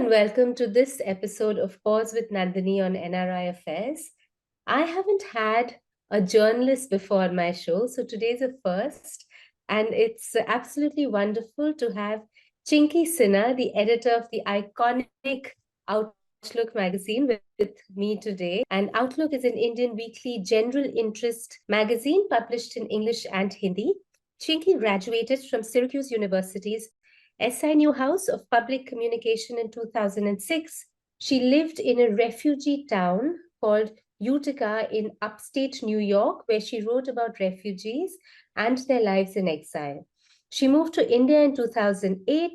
and welcome to this episode of Pause with Nandini on NRI Affairs. I haven't had a journalist before on my show, so today's a first, and it's absolutely wonderful to have Chinki Sinha, the editor of the iconic Outlook magazine, with me today. And Outlook is an Indian weekly general interest magazine published in English and Hindi. Chinki graduated from Syracuse University's SI Newhouse of Public Communication in 2006. She lived in a refugee town called Utica in upstate New York, where she wrote about refugees and their lives in exile. She moved to India in 2008,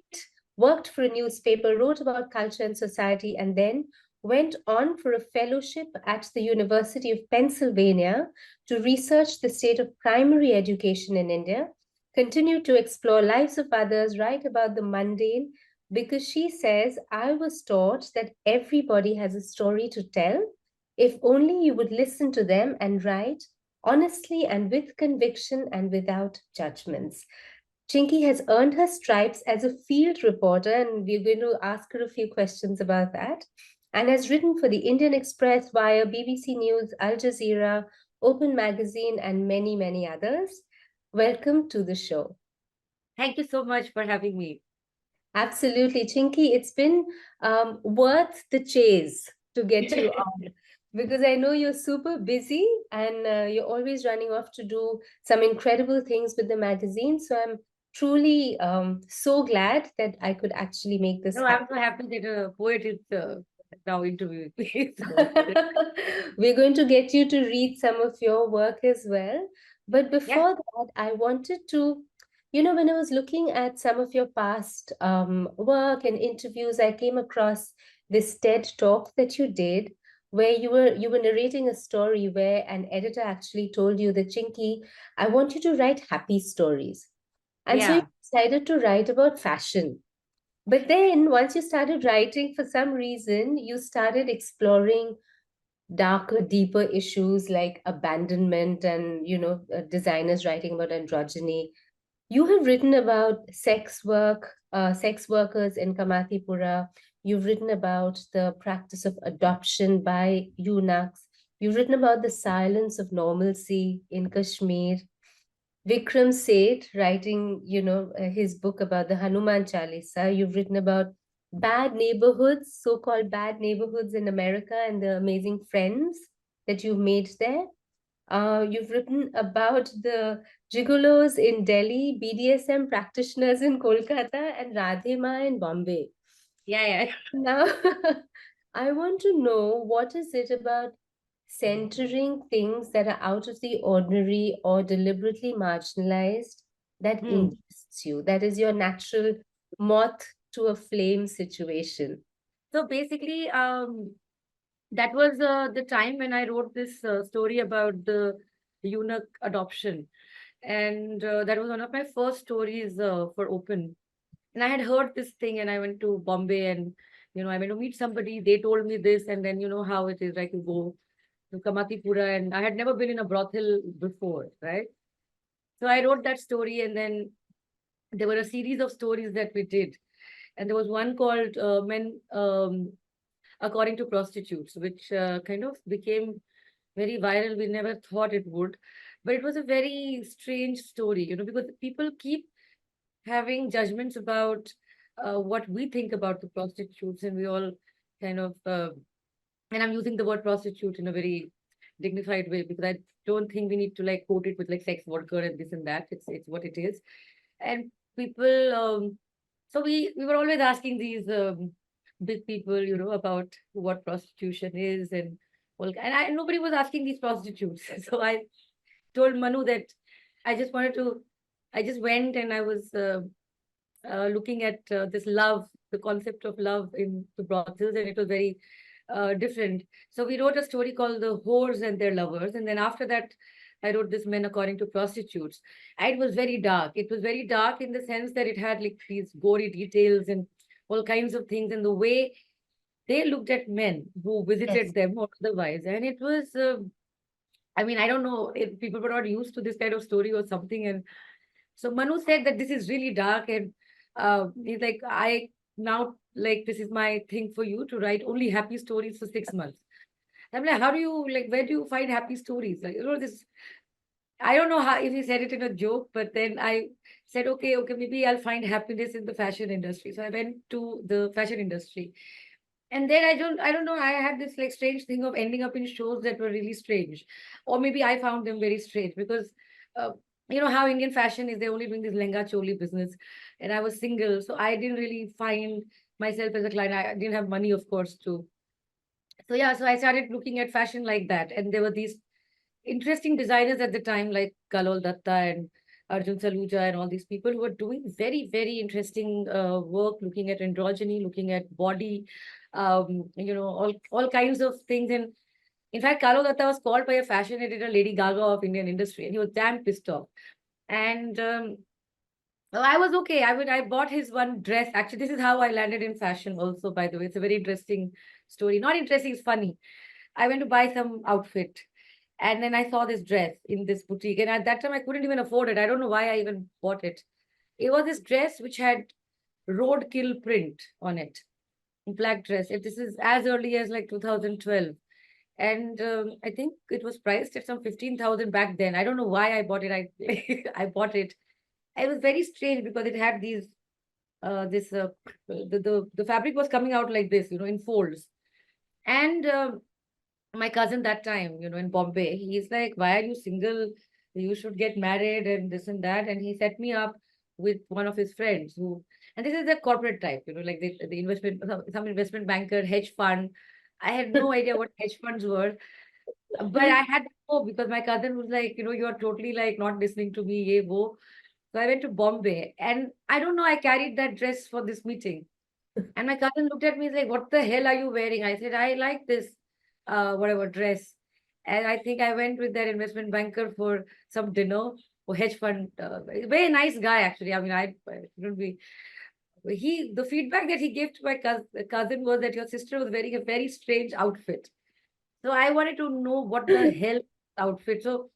worked for a newspaper, wrote about culture and society, and then went on for a fellowship at the University of Pennsylvania to research the state of primary education in India, continue to explore lives of others, write about the mundane, because she says, I was taught that everybody has a story to tell. If only you would listen to them and write honestly and with conviction and without judgments. Chinki has earned her stripes as a field reporter, and we're going to ask her a few questions about that, and has written for the Indian Express, Wire, BBC News, Al Jazeera, Open Magazine, and many, many others. Welcome to the show. Thank you so much for having me. Absolutely. Chinki, it's been worth the chase to get you on, because I know you're super busy and you're always running off to do some incredible things with the magazine. So I'm truly so glad that I could actually make this happen. I'm so happy that a poet is now interviewing me. We're going to get you to read some of your work as well. But before that, I wanted to, when I was looking at some of your past work and interviews, I came across this TED talk that you did where you were narrating a story where an editor actually told you that, Chinki, I want you to write happy stories. And so you decided to write about fashion. But then once you started writing, for some reason, you started exploring darker, deeper issues like abandonment and, designers writing about androgyny. You have written about sex workers in Kamathipura. You've written about the practice of adoption by eunuchs. You've written about the silence of normalcy in Kashmir. Vikram Seth writing, his book about the Hanuman Chalisa. You've written about bad neighborhoods, so-called bad neighborhoods in America and the amazing friends that you've made there. You've written about the gigolos in Delhi, BDSM practitioners in Kolkata, and Radhe Ma in Bombay. Now, I want to know, what is it about centering things that are out of the ordinary or deliberately marginalized that interests you? That is your natural moth to a flame situation. So basically, that was the time when I wrote this story about the eunuch adoption. And that was one of my first stories for Open. And I had heard this thing, and I went to Bombay, and I went to meet somebody. They told me this, and then you know how it is, like you go to Kamathipura, and I had never been in a brothel before, right? So I wrote that story, and then there were a series of stories that we did, and there was one called Men According to Prostitutes, which kind of became very viral. We never thought it would, but it was a very strange story, because people keep having judgments about what we think about the prostitutes, and we all kind of and I'm using the word prostitute in a very dignified way, because I don't think we need to like quote it with like sex worker and this and that. It's what it is. And people so we were always asking these big people, about what prostitution is, and well, nobody was asking these prostitutes. So I told Manu that I just wanted to, I just went and I was looking at this love, the concept of love in the brothels, and it was very different. So we wrote a story called The Whores and Their Lovers. And then after that, I wrote this Men According to Prostitutes. And it was very dark. It was very dark in the sense that it had like these gory details and all kinds of things, and the way they looked at men who visited them or otherwise. And it was, I don't know if people were not used to this kind of story or something. And so Manu said that this is really dark. And he's like, I now like, this is my thing for you to write only happy stories for 6 months. I'm like, how do you, like, where do you find happy stories? Like, this, I don't know how, if he said it in a joke, but then I said, okay, maybe I'll find happiness in the fashion industry. So I went to the fashion industry. And then I don't know, I had this like strange thing of ending up in shows that were really strange. Or maybe I found them very strange because, uh, you know how Indian fashion is, they're only doing this lenga choli business. And I was single, so I didn't really find myself as a client. I didn't have money, of course, to. So yeah, so I started looking at fashion like that. And there were these interesting designers at the time, like Kalol Datta and Arjun Saluja and all these people who were doing very, very interesting work, looking at androgyny, looking at body, all kinds of things. And in fact, Kalol Datta was called by a fashion editor, Lady Gaga of Indian industry, and he was damn pissed off. And I was okay. I bought his one dress. Actually, this is how I landed in fashion. Also, by the way, it's a very interesting story. Not interesting, it's funny. I went to buy some outfit and then I saw this dress in this boutique. And at that time, I couldn't even afford it. I don't know why I even bought it. It was this dress which had roadkill print on it, black dress. This is as early as like 2012. And I think it was priced at some 15,000 back then. I don't know why I bought it. I bought it. It was very strange because it had these, this, the fabric was coming out like this, in folds. And my cousin that time, in Bombay, he's like, why are you single? You should get married and this and that. And he set me up with one of his friends who, and this is the corporate type, like the investment, some investment banker, hedge fund. I had no idea what hedge funds were, but I had to go because my cousin was like, you're totally like not listening to me, ye wo. So I went to Bombay and I don't know, I carried that dress for this meeting. And my cousin looked at me, he's like, what the hell are you wearing? I said, I like this, whatever dress. And I think I went with that investment banker for some dinner or hedge fund. Very nice guy, actually. I mean, I shouldn't be. The feedback that he gave to my cousin was that your sister was wearing a very strange outfit. So I wanted to know what the hell outfit. So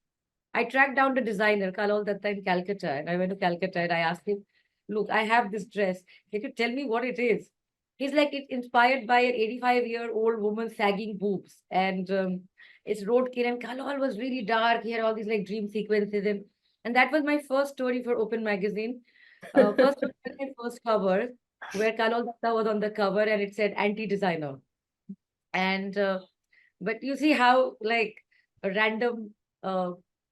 I tracked down the designer, Kalol Datta in Calcutta, and I went to Calcutta and I asked him, look, I have this dress. Can you tell me what it is? He's like, it's inspired by an 85-year-old woman sagging boobs. And it's roadkill. And Kalol was really dark. He had all these like dream sequences. And that was my first story for Open Magazine. First was my first cover, where Kalol Datta was on the cover and it said anti-designer. And but you see how like a random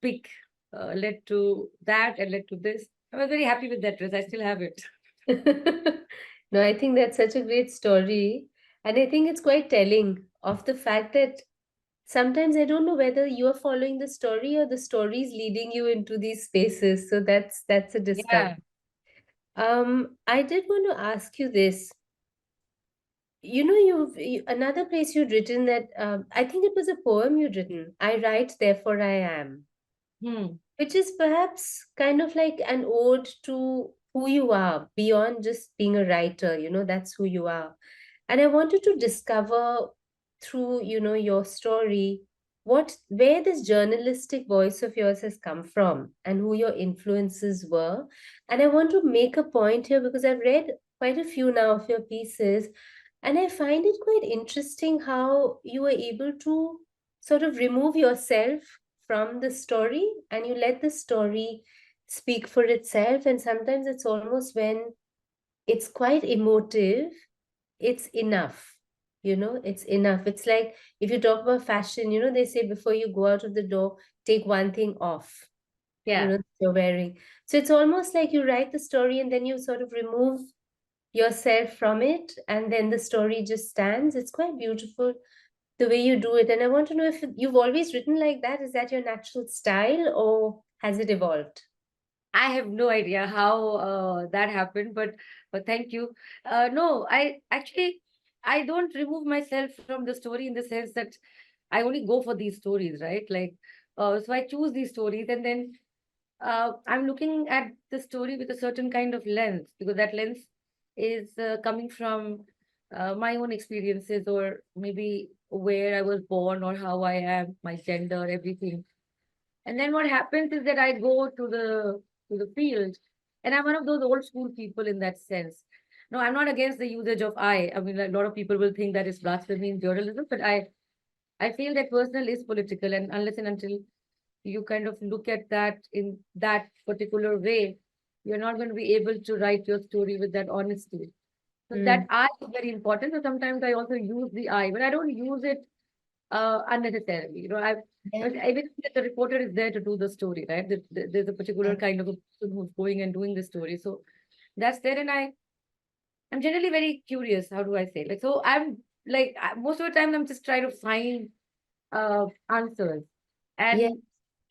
pick led to that and led to this. I was very happy with that dress. I still have it. No, I think that's such a great story. And I think it's quite telling of the fact that sometimes I don't know whether you are following the story or the story is leading you into these spaces. So that's a discovery. Yeah. I did want to ask you this. Another place you'd written that I think it was a poem you'd written. I write, therefore I am, Hmm. which is perhaps kind of like an ode to who you are beyond just being a writer. That's who you are. And I wanted to discover through, your story, where this journalistic voice of yours has come from and who your influences were. And I want to make a point here because I've read quite a few now of your pieces, and I find it quite interesting how you were able to sort of remove yourself from the story and you let the story speak for itself. And sometimes it's almost when it's quite emotive, it's enough. It's enough. It's like if you talk about fashion, they say before you go out of the door, take one thing off, Yeah. that you're wearing. So it's almost like you write the story and then you sort of remove yourself from it, and then the story just stands. It's quite beautiful the way you do it. And I want to know if you've always written like that. Is that your natural style or has it evolved? I have no idea how that happened, but thank you. No, I don't remove myself from the story in the sense that I only go for these stories, right? Like, so I choose these stories and then I'm looking at the story with a certain kind of lens because that lens is coming from my own experiences or maybe where I was born or how I am, my gender, everything. And then what happens is that I go to the field, and I'm one of those old school people in that sense. No, I'm not against the usage of I. I mean, like, a lot of people will think that it's blasphemy in journalism, but I feel that personal is political, and unless and until you kind of look at that in that particular way, you're not going to be able to write your story with that honesty. So that Mm. I is very important. So sometimes I also use the I, but I don't use it unnecessarily. Even if the reporter is there to do the story, right? There's a particular Yeah. kind of a person who's going and doing the story. So that's there, and I'm generally very curious. How do I say? Like, so I'm like most of the time I'm just trying to find answers, Yeah. and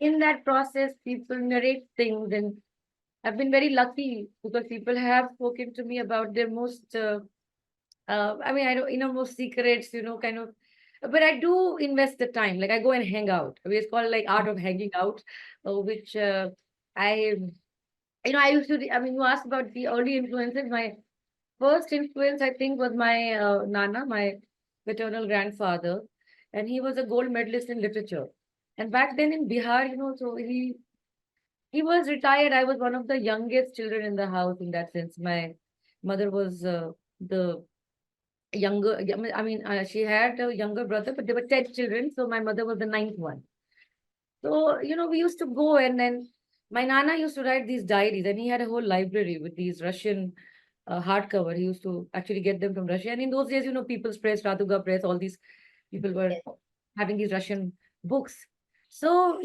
in that process, people narrate things, and I've been very lucky because people have spoken to me about their most I mean, I don't, most secrets, kind of, but I do invest the time. Like I go and hang out. I mean, it's called like art of hanging out, which I, I used to, I mean, you asked about the early influences. My first influence, I think, was my Nana, my paternal grandfather, and he was a gold medalist in literature. And back then in Bihar, so he was retired. I was one of the youngest children in the house in that sense. My mother was the younger, she had a younger brother, but there were 10 children. So my mother was the ninth one. So, we used to go, and then my Nana used to write these diaries, and he had a whole library with these Russian hardcover. He used to actually get them from Russia. And in those days, People's Press, Raduga Press, all these people were Yeah. having these Russian books. So,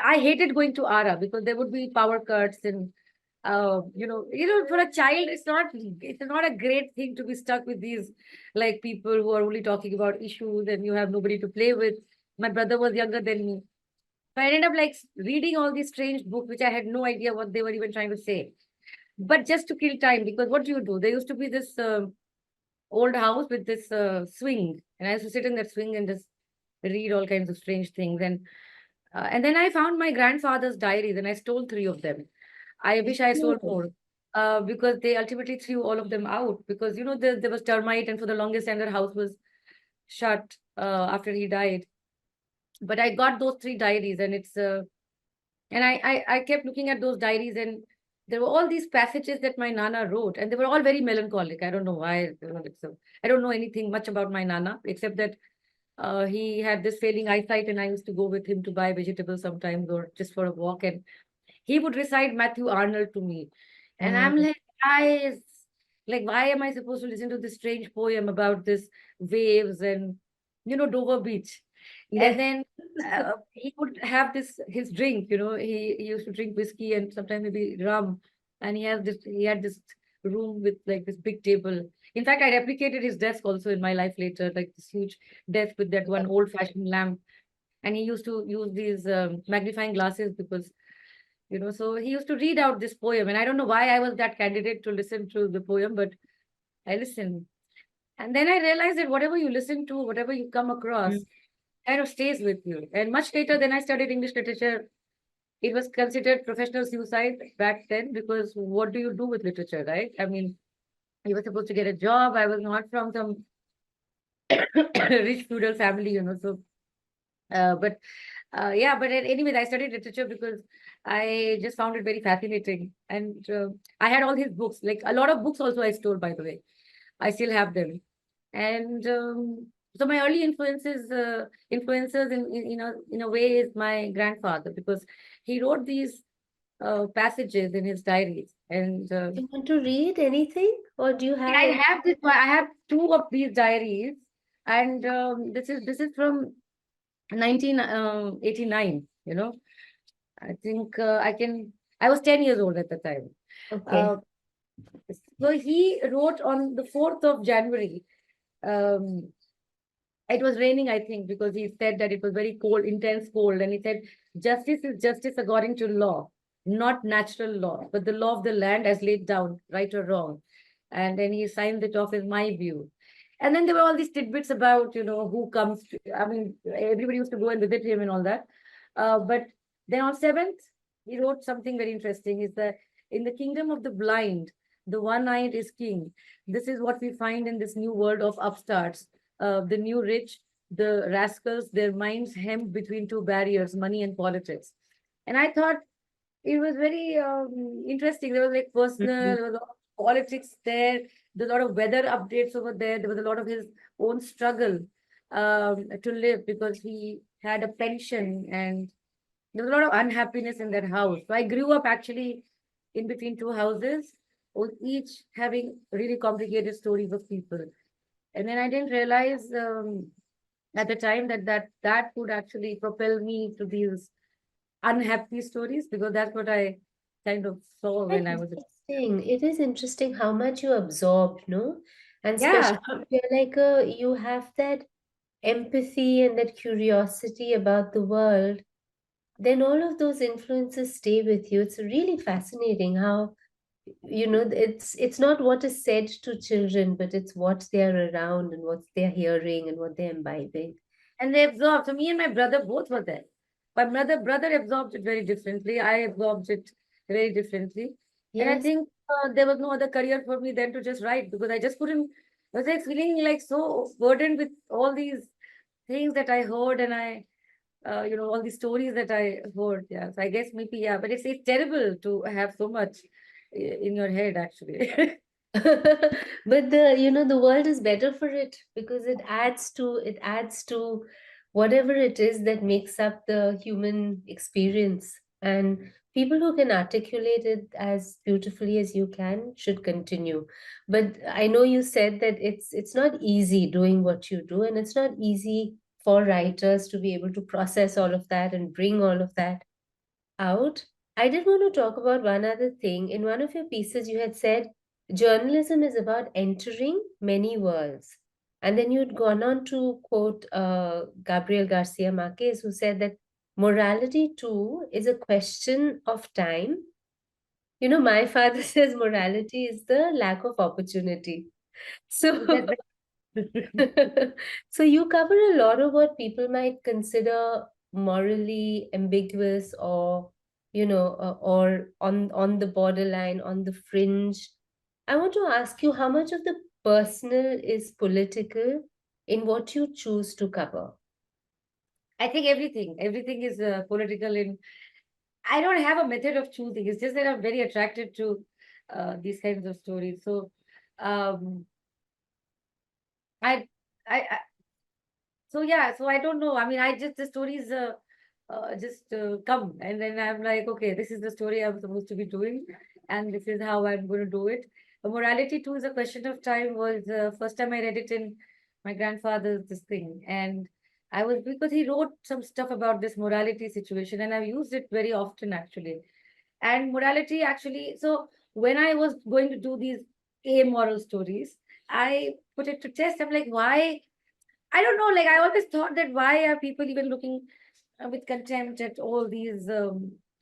I hated going to Ara because there would be power cuts, and for a child, it's not a great thing to be stuck with these like people who are only talking about issues, and you have nobody to play with. My brother was younger than me. So I ended up like reading all these strange books, which I had no idea what they were even trying to say. But just to kill time, because what do you do? There used to be this old house with this swing, and I used to sit in that swing and just read all kinds of strange things. And then I found my grandfather's diaries, and I stole three of them. I wish I stole Oh. more, because they ultimately threw all of them out because there was termite, and for the longest time their house was shut after he died. But I got those three diaries, and I kept looking at those diaries, and there were all these passages that my Nana wrote, and they were all very melancholic. I don't know why. So I don't know anything much about my Nana except that he had this failing eyesight, and I used to go with him to buy vegetables sometimes or just for a walk, and he would recite Matthew Arnold to me, and I'm Oh. like, guys, like, why am I supposed to listen to this strange poem about this waves and Dover Beach? And Yeah. then he would have this his drink. He used to drink whiskey and sometimes maybe rum, and he had this room with like this big table. In fact, I replicated his desk also in my life later, like this huge desk with that one old fashioned lamp. And he used to use these magnifying glasses because so he used to read out this poem, and I don't know why I was that candidate to listen to the poem, but I listened. And then I realized that whatever you listen to, whatever you come across, Mm. kind of stays with you. And much later, then I studied English literature. It was considered professional suicide back then because what do you do with literature, right? I mean, you were supposed to get a job. I was not from some rich feudal family, so but yeah, but anyways, I studied literature because I just found it very fascinating, and I had all his books. Like a lot of books, also I stole. By the way, I still have them, and so my early influences in a way is my grandfather because he wrote these passages in his diaries, and You want to read anything, or do you have I any? have this. I have two of these diaries, and this is from 1989. I think I was 10 years old at the time. Uh, Okay. so he wrote on the 4th of January. Um, it was raining, I think, because he said that it was very cold, intense cold. And he said, justice is justice according to law, not natural law, but the law of the land as laid down, right or wrong. And then he signed it off as my view. And then there were all these tidbits about, who comes to, I mean, everybody used to go and visit him and all that. But then on 7th, he wrote something very interesting is that in the kingdom of the blind, the one-eyed is king. This is what we find in this new world of upstarts, the new rich, the rascals, their minds hemmed between two barriers, money and politics. And I thought it was very interesting. There was like personal, Mhm. there was politics there. There's a lot of weather updates over there. There was a lot of his own struggle to live because he had a pension, and there was a lot of unhappiness in that house. So I grew up actually in between two houses, with each having really complicated stories of people. And then I didn't realize at the time that would actually propel me to these unhappy stories, because that's what I kind of saw Quite when I was a interesting. It is interesting how much you absorb, no? And especially yeah. if you're like you have that empathy and that curiosity about the world, then all of those influences stay with you. It's really fascinating how, it's not what is said to children, but it's what they're around and what they're hearing and what they're imbibing. And they absorbed. So me and my brother both were there. My brother absorbed it very differently. I absorbed it very differently. And I Yes. think there was no other career for me than to just write, because I just couldn't. I was like feeling like so burdened with all these things that I heard, and all these stories that I heard. Yeah. So I guess maybe, yeah, but it's terrible to have so much in your head, actually. But the world is better for it because it adds to whatever it is that makes up the human experience. And people who can articulate it as beautifully as you can should continue. But I know you said that it's not easy doing what you do, and it's not easy for writers to be able to process all of that and bring all of that out. I did want to talk about one other thing. In one of your pieces, you had said journalism is about entering many worlds. And then you'd gone on to quote Gabriel Garcia Marquez, who said that morality too is a question of time. My father says morality is the lack of opportunity. So That's so you cover a lot of what people might consider morally ambiguous, or or on the borderline, on the fringe. I want to ask you, how much of the personal is political in what you choose to cover? I think everything is political. In I don't have a method of choosing. It's just that I'm very attracted to these kinds of stories. So, um, I, I, so yeah, so I don't know. I mean, I just the stories just come, and then I'm like, okay, this is the story I'm supposed to be doing, and this is how I'm going to do it. Morality too is a question of time. Was first time I read it in my grandfather's this thing, and I was, because he wrote some stuff about this morality situation, and I've used it very often actually. And morality actually, so when I was going to do these amoral stories, I put it to test. I'm like, why? I don't know. Like, I always thought that why are people even looking with contempt at all these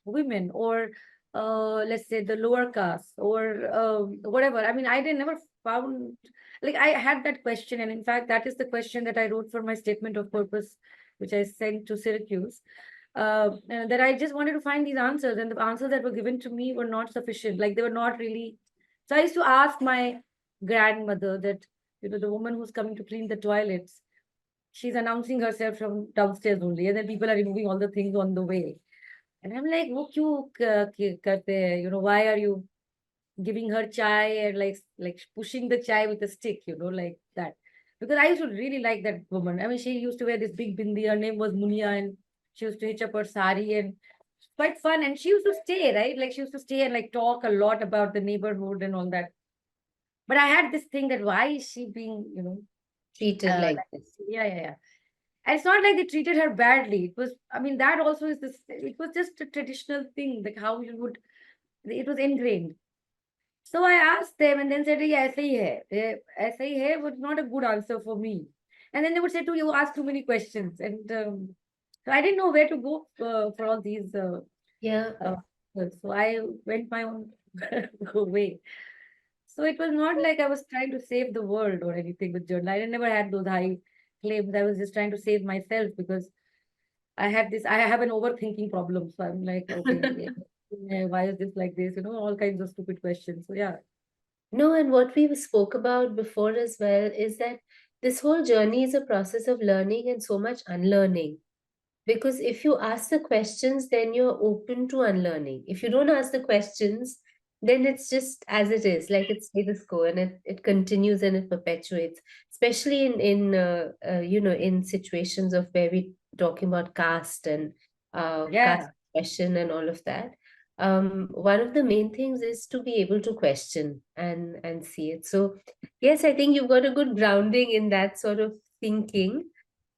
women, or let's say the lower caste, or whatever. I mean, I didn't never found, like, I had that question, and in fact, that is the question that I wrote for my statement of purpose, which I sent to Syracuse. That I just wanted to find these answers, and the answers that were given to me were not sufficient. Like, they were not really. So I used to ask my grandmother that, the woman who's coming to clean the toilets, she's announcing herself from downstairs only, and then people are removing all the things on the way. And I'm like, "वो क्यों karte hai? Why are you giving her chai and like pushing the chai with a stick, like that?" Because I used to really like that woman. I mean, she used to wear this big bindi. Her name was Munia, and she used to hitch up her sari, and quite fun. And she used to stay, right? Like, she used to stay and like talk a lot about the neighborhood and all that. But I had this thing that why is she being, Treated like like, this. yeah, yeah, yeah. And it's not like they treated her badly. It was, I mean, that also is this, it was just a traditional thing, like how you would, it was ingrained. So I asked them, and then said, yeah, ऐसे ही है. ऐसे ही है was not a good answer for me. And then they would say, to you ask too many questions. And so I didn't know where to go for all these. Yeah. Uh, so I went my own way. So it was not like I was trying to save the world or anything with journal. I never had those high claims. I was just trying to save myself, because I have an overthinking problem. So I'm like, okay, why is this like this? All kinds of stupid questions. So yeah. No, and what we spoke about before as well is that this whole journey is a process of learning and so much unlearning. Because if you ask the questions, then you're open to unlearning. If you don't ask the questions, then it's just as it is, like it's status quo, and it continues and it perpetuates, especially in situations of where we talking about caste and caste Yeah. question and all of that. One of the main things is to be able to question and see it. So yes, I think you've got a good grounding in that sort of thinking.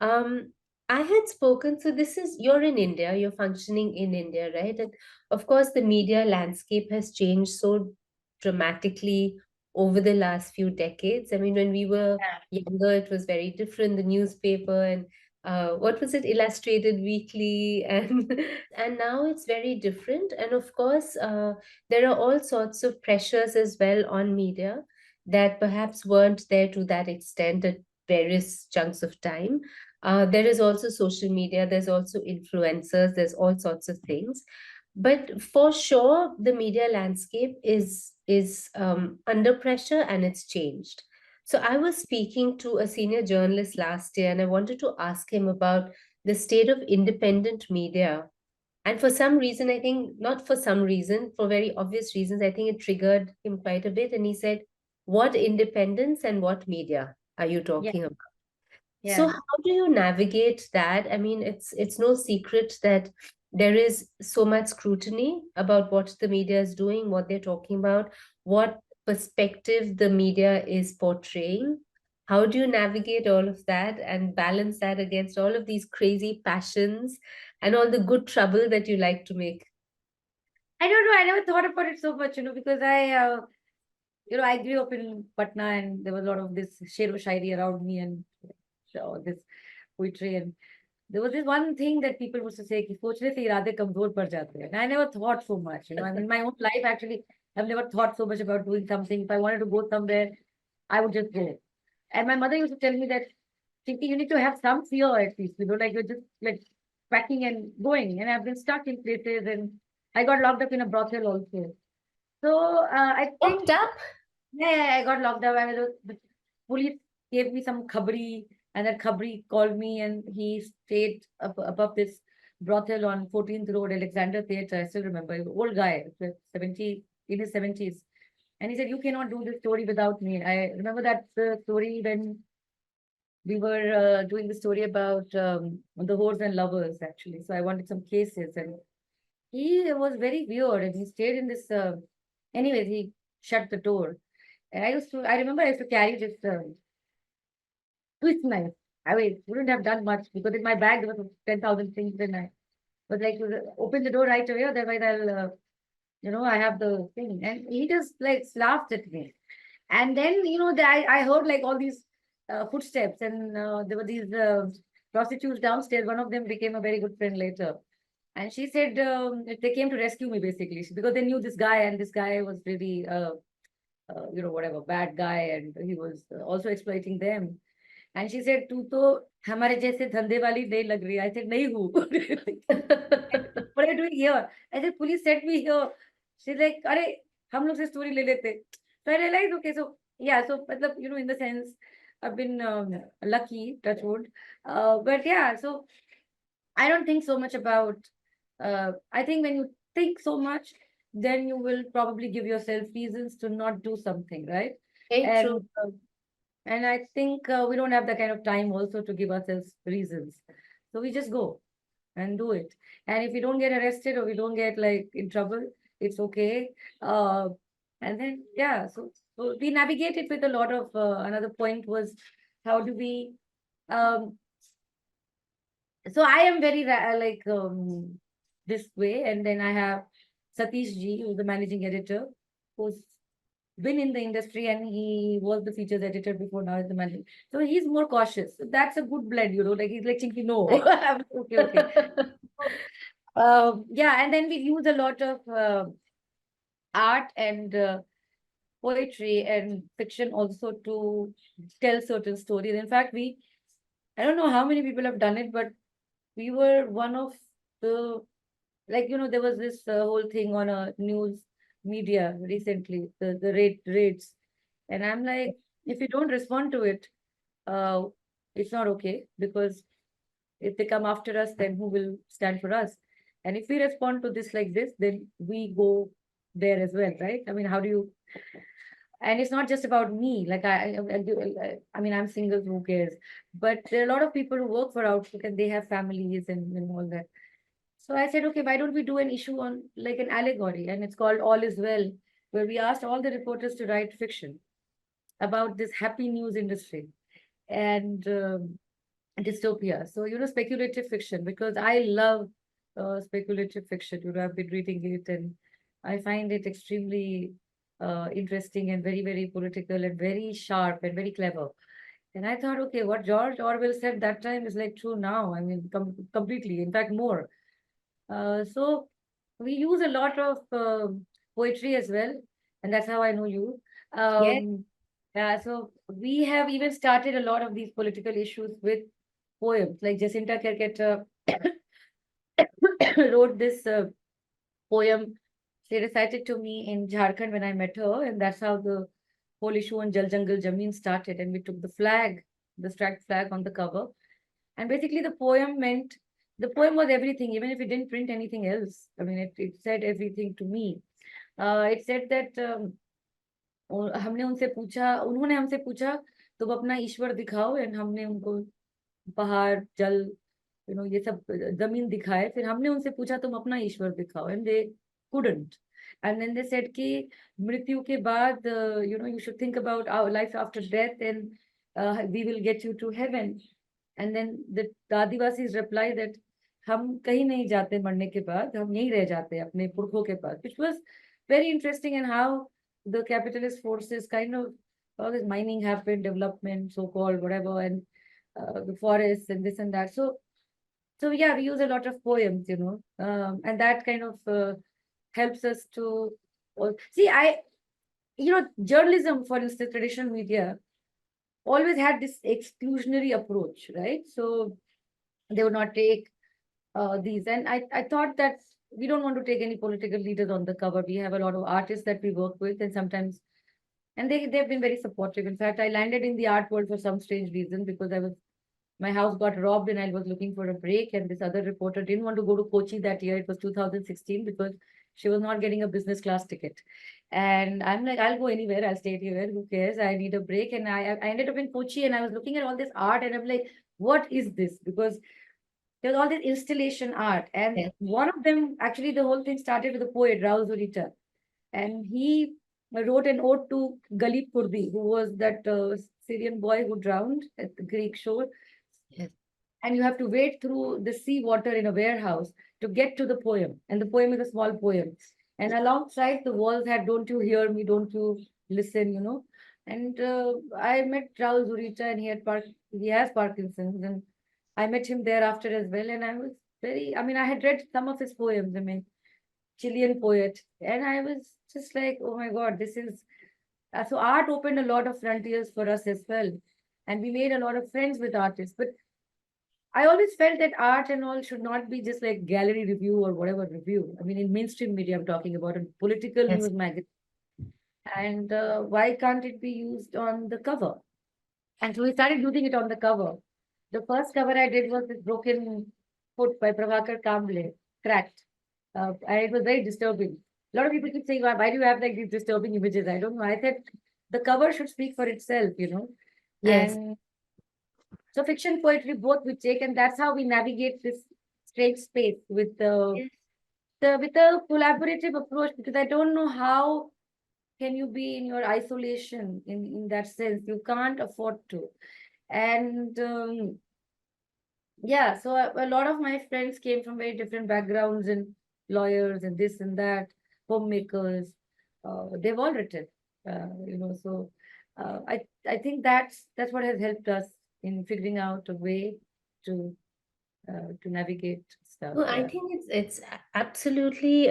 um I had spoken, so this is, you're in India, you're functioning in India, right? And of course, the media landscape has changed so dramatically over the last few decades. I mean, when we were younger, it was very different. The newspaper and what was it, Illustrated Weekly, and and now it's very different. And of course, there are all sorts of pressures as well on media that perhaps weren't there to that extent at various chunks of time. There is also social media, there's also influencers, there's all sorts of things. But for sure, the media landscape is under pressure, and it's changed. So I was speaking to a senior journalist last year, and I wanted to ask him about the state of independent media. And for some reason, I think, not for some reason, for very obvious reasons, I think it triggered him quite a bit. And he said, "What independence and what media are you Yeah. talking about?" So Yeah. how do you navigate that? I mean, it's no secret that there is so much scrutiny about what the media is doing, what they're talking about, what perspective the media is portraying. How do you navigate all of that and balance that against all of these crazy passions and all the good trouble that you like to make? I don't know. I never thought about it so much, because I grew up in Patna and there was a lot of this shero shairi around me and this poetry. And there was this one thing that people used to say, कि सोचने से इरादे कमजोर पड़ जाते हैं. And I never thought so much. I mean, my own life actually, I've never thought so much about doing something. If I wanted to go somewhere, I would just go. And my mother used to tell me that, Chinky, you need to have some fear at least, like you're just like packing and going. And I've been stuck in places and I got locked up in a brothel also. So I Locked think, up? yeah, I got locked up. I mean, the police gave me some khabri, and that khabri called me, and he stayed up above this brothel on 14th Road, Alexander Theatre. I still remember. He was an old guy, 70, in his 70s. And he said, "You cannot do this story without me." I remember that story when we were doing the story about the whores and lovers, actually. So I wanted some cases, and he was very weird, and he stayed in this. Anyways, he shut the door, and I remember I used to carry this twist knife. I mean, wouldn't have done much because in my bag there was 10,000 things, and I was like, open the door right away, otherwise I have the thing. And he just like laughed at me. And then, I heard like all these footsteps, and there were these prostitutes downstairs. One of them became a very good friend later. And she said they came to rescue me basically because they knew this guy, and this guy was really, whatever, bad guy, and he was also exploiting them. And she said, "तू तो हमारे जैसे धंधे वाली नहीं लग रही." I said, "नहीं हूँ." What are you doing here? I said, "Police sent me here." She's like, "अरे हम लोग से story ले लेते." So I realized, okay, so yeah, so मतलब, in the sense, I've been lucky, touch wood. But yeah, so I don't think so much about. I think when you think so much, then you will probably give yourself reasons to not do something, right? Very true. And and I think we don't have that kind of time also to give ourselves reasons. So we just go and do it. And if we don't get arrested or we don't get like in trouble, it's okay. Uh, and then, yeah, so we navigate it with a lot of, another point was how do we, um, so I am very like this way. And then I have Satish Ji, who's the managing editor, who's been in the industry and he was the features editor before, now is the manager. So he's more cautious. So that's a good blend, like he's like Chinky, no. Okay, okay. Yeah, and then we use a lot of art and poetry and fiction also to tell certain stories. In fact, I don't know how many people have done it, but we were one of the, like, there was this whole thing on a news media recently, the raids. And I'm like, if you don't respond to it, uh, it's not okay, because if they come after us, then who will stand for us? And if we respond to this like this, then we go. there as well, right? I mean, how do you, and it's not just about me. Like I mean, I'm single, who cares? But there are a lot of people who work for Outlook and they have families and all that. So I said, okay, why don't we do an issue on like an allegory? And it's called All Is Well, where we asked all the reporters to write fiction about this happy news industry and dystopia. So, speculative fiction, because I love speculative fiction. I've been reading it and I find it extremely interesting and very, very political and very sharp and very clever. And I thought, okay, what George Orwell said that time is like true now. I mean, completely, in fact, more. So we use a lot of poetry as well, and that's how I know you. Yes, Yeah, so we have even started a lot of these political issues with poems. Like Jacinta Kerketa wrote this poem. She recited to me in Jharkhand when I met her, and that's how the whole issue on Jal Jangal Jameen started. And we took the flag, the striped flag on the cover. And basically, the poem was everything, even if it didn't print anything else. I mean, it said everything to me. It said that हमने उनसे पूछा, उन्होंने हमसे पूछा, तुम अपना ईश्वर दिखाओ, and हमने उनको पहाड़, जल, ये सब जमीन दिखाए, फिर हमने उनसे पूछा तुम अपना ईश्वर दिखाओ, and they couldn't. And then they said कि मृत्यु के बाद you should think about our life after death, and we will get you to heaven. And then the Adivasis reply that हम कहीं नहीं जाते मरने के बाद, हम यहीं रह जाते हैं अपने पुरखों के पास, which was very interesting. And how the capitalist forces kind of, all this mining happened, development, so called, whatever, and the forests and this and that. So yeah, we use a lot of poems, and that kind of helps us to see. Journalism, for instance, traditional media always had this exclusionary approach, right? So they would not take these. And I thought that we don't want to take any political leaders on the cover. We have a lot of artists that we work with, and sometimes, and they've been very supportive. In fact, I landed in the art world for some strange reason, because my house got robbed and I was looking for a break. And this other reporter didn't want to go to Kochi that year. It was 2016, because she was not getting a business class ticket. And I'm like, I'll go anywhere. I'll stay here. Who cares? I need a break. And I ended up in Kochi, and I was looking at all this art, and I'm like, what is this? Because there's all this installation art. And yes, one of them, actually, the whole thing started with a poet, Rao Zurita. And he wrote an ode to Galip Kurdi, who was that Syrian boy who drowned at the Greek shore. yes, And you have to wade through the sea water in a warehouse to get to the poem. And the poem is a small poem. And alongside the walls had "Don't you hear me? Don't you listen?" And I met Raul Zurita, and he has Parkinson's, and I met him thereafter as well. And I was I mean, I had read some of his poems. I mean, Chilean poet, and I was just like, oh my God, this is so art opened a lot of frontiers for us as well. And we made a lot of friends with artists. But I always felt that art and all should not be just like gallery review or whatever review. I mean, in mainstream media, I'm talking about a political yes. news magazine. And why can't it be used on the cover? And so we started using it on the cover. The first cover I did was this Broken Foot by Prabhakar Kamble, Cracked. And it was very disturbing. A lot of people keep saying, why do you have like these disturbing images? I don't know. I said the cover should speak for itself. Yes. And so fiction, poetry, both we take, and that's how we navigate this strange space with Yes. with a collaborative approach. Because I don't know how can you be in your isolation in that sense. You can't afford to. And yeah, so a lot of my friends came from very different backgrounds, and lawyers and this and that, homemakers. They've all written, So I think that's what has helped us in figuring out a way to to navigate stuff. No, I Yeah. think absolutely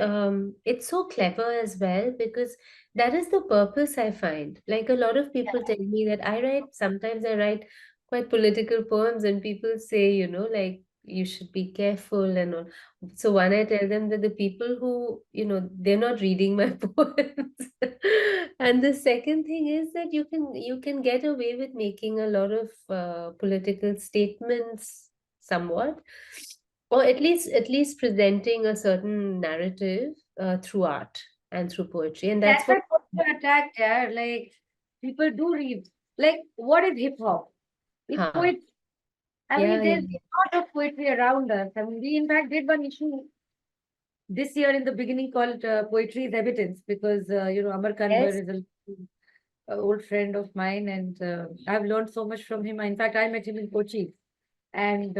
it's so clever as well, because that is the purpose I find. Like a lot of people tell me that sometimes I write quite political poems, and people say, like you should be careful and all. So one, I tell them that the people who, they're not reading my poems. And the second thing is that you can get away with making a lot of political statements somewhat, or at least presenting a certain narrative through art. and through poetry. And that's That's what, why poets are attacked, yeah. Like people do read. Like what is hip hop? It's huh? poetry. I mean, Yeah, yeah, there's yeah. a lot of poetry around us. I mean, we in fact did one issue this year in the beginning called Poetry is Evidence because, Amar Kanwar Yes. is a old friend of mine and I've learned so much from him. In fact, I met him in Kochi and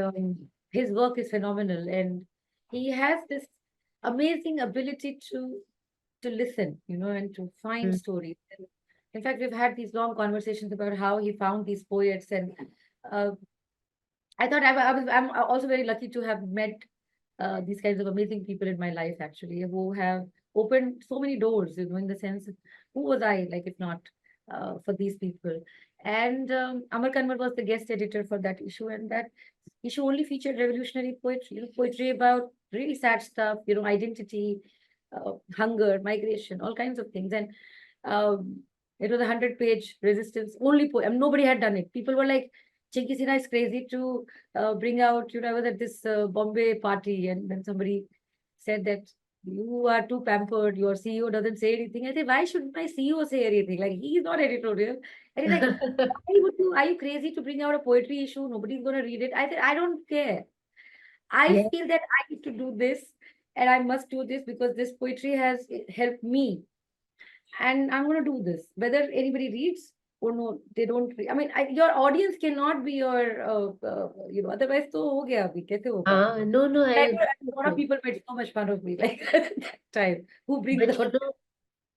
his work is phenomenal and he has this amazing ability to listen, and to find Mm. stories. And in fact, we've had these long conversations about how he found these poets and uh, I thought I'm also very lucky to have met these kinds of amazing people in my life, actually, who have opened so many doors, in the sense of who was I, like, if not for these people. And Amar Kanwar was the guest editor for that issue, and that issue only featured revolutionary poetry, poetry about really sad stuff, identity, hunger, migration, all kinds of things. And it was a 100-page resistance only poem. Nobody had done it. People were like, Chinki Sinha is crazy to bring out, I was at this Bombay party and then somebody said that you are too pampered, your CEO doesn't say anything. I say, why should my CEO say anything? Like, he's not editorial. And he's like, why would you, are you crazy to bring out a poetry issue? Nobody's going to read it. I said, I don't care. I Yeah. feel that I need to do this and I must do this because this poetry has helped me and I'm going to do this. Whether anybody reads or no, they don't read. I mean, your audience cannot be your, otherwise, to ho gaya abhi, kaise hoga? No, no, I Like, agree a with lot of you. people made so much fun of me, like at that time. Who brings But out?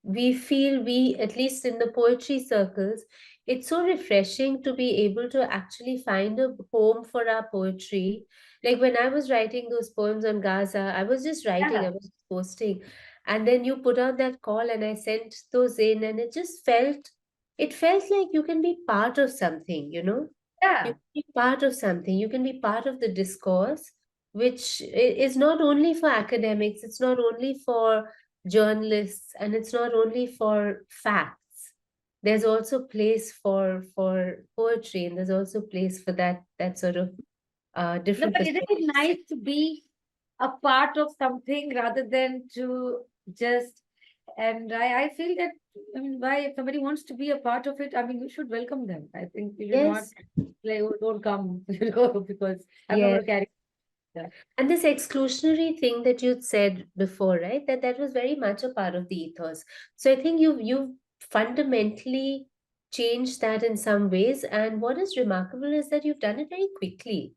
we feel, we, at least in the poetry circles, it's so refreshing to be able to actually find a home for our poetry. Like when I was writing those poems on Gaza, I was just writing, Yeah, I was just posting. And then you put out that call and I sent those in, and it felt like you can be part of something, you know? You yeah. can be part of something, you can be part of the discourse, which is not only for academics, it's not only for journalists, and it's not only for facts. There's also place for poetry, and there's also place for that sort of No, different but isn't it perspectives. nice to be a part of something rather than to just, and I feel that, I mean, why, if somebody wants to be a part of it, I mean, you should welcome them. I think you should not Yes, like, oh, don't come, because I'm not yes. going to carry that. And this exclusionary thing that you'd said before, right? That was very much a part of the ethos. So I think you've fundamentally changed that in some ways. And what is remarkable is that you've done it very quickly.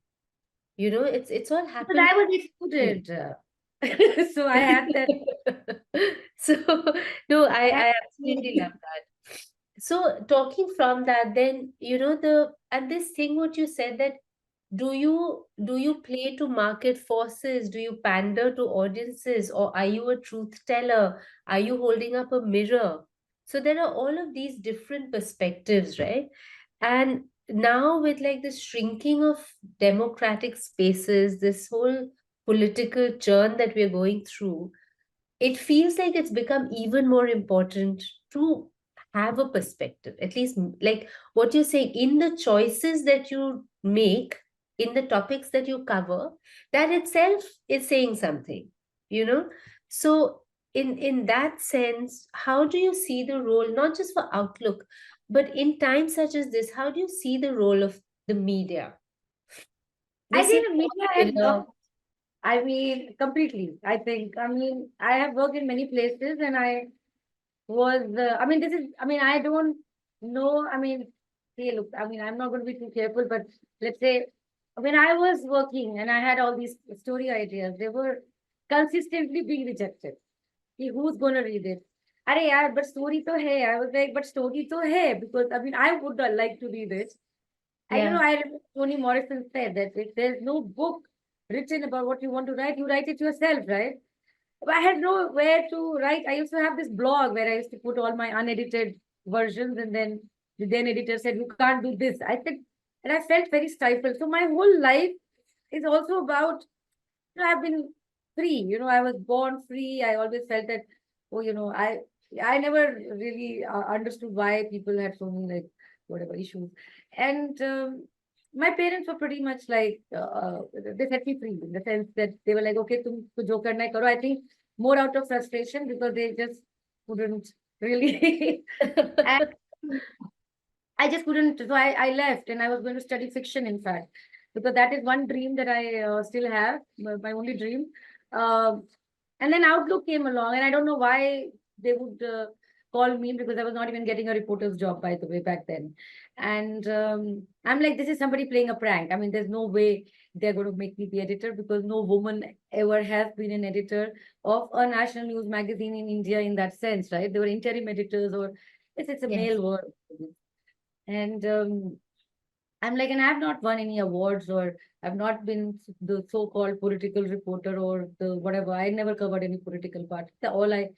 You know, it's all Because happened I was quickly. excluded. So I had that. So no, I had I that. absolutely love that. So talking from that, then the and this thing what you said, that do you play to market forces? Do you pander to audiences, or are you a truth teller? Are you holding up a mirror? So there are all of these different perspectives, right? And now with like the shrinking of democratic spaces, this whole political churn that we're going through, it feels like it's become even more important to have a perspective, at least like what you're saying, in the choices that you make, in the topics that you cover, that itself is saying something, you know. So in that sense, how do you see the role, not just for Outlook, but in times such as this, how do you see the role of the media? They I say think the media has popular. lost. I mean, completely. I think. I mean, I have worked in many places, and I mean, this is. I mean, I don't know. I mean, see, look. I mean, I'm not going to be too careful, but let's say when I was working and I had all these story ideas, they were consistently being rejected. कि who's gonna read it? अरे यार, but story तो है. I was like, but story तो है, because I mean, I would like to read it. And Yeah, I remember Toni Morrison said that if there's no book written about what you want to write, you write it yourself, right? But I had nowhere to write. I used to have this blog where I used to put all my unedited versions, and then the then editor said, "You can't do this." I said, and I felt very stifled. So my whole life is also about, I've been free. I was born free. I always felt that, oh, I never really understood why people had so many, like, whatever issues. And my parents were pretty much like, they set me free in the sense that they were like, okay, tum jo karna hai karo. I think more out of frustration because they just couldn't really. And I just couldn't. So I left and I was going to study fiction, in fact, because that is one dream that I still have, my only dream. Um, and then Outlook came along, and I don't know why they would call me, because I was not even getting a reporter's job, by the way, back then. And I'm like, this is somebody playing a prank. I mean, there's no way they're going to make me the editor, because no woman ever has been an editor of a national news magazine in India in that sense, right? They were interim editors, or it's a Yes, male word. And I'm like, and I have not won any awards, or I've not been the so-called political reporter, or the whatever. I never covered any political part. All I,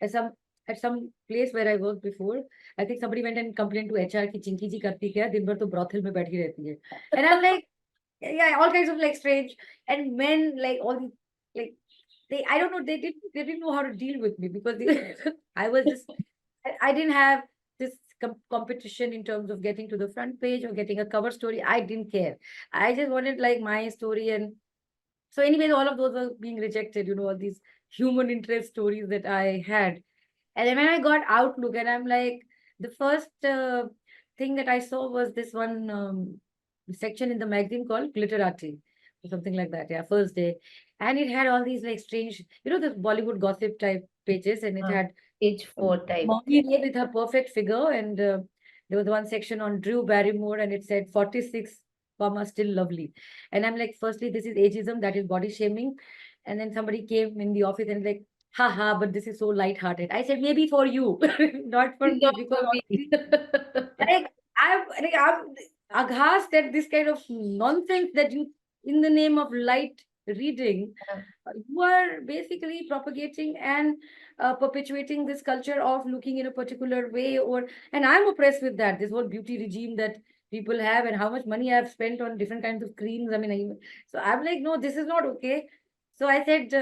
at some at some place where I worked before, I think somebody went and complained to HR कि चिंकी जी करती क्या है, दिन भर तो brothel में बैठी रहती है. And I'm like, yeah, all kinds of like strange, and men like all these like, I don't know, they didn't know how to deal with me, because I was just, I didn't have this competition in terms of getting to the front page or getting a cover story. I didn't care. I just wanted like my story. And so anyways, all of those were being rejected, all these human interest stories that I had. And then when I got Outlook, and I'm like, the first thing that I saw was this one section in the magazine called Glitterati, or something like that. Yeah, first day. And it had all these like strange, the Bollywood gossip type pages, and it uh, had age 4 type mommy thing. with her perfect figure. And there was one section on Drew Barrymore, and it said 46, comma, still lovely. And I'm like, firstly, this is ageism, that is body shaming. And then somebody came in the office and like, haha, but this is so light-hearted. I said, maybe for you, not for me, Not because for me. honestly, I'm aghast at this kind of nonsense that you, in the name of light reading, you are basically propagating and perpetuating this culture of looking in a particular way. And I'm oppressed with that, this whole beauty regime that people have, and how much money I've spent on different kinds of creams. I mean, so I'm like, no, this is not okay. So I said,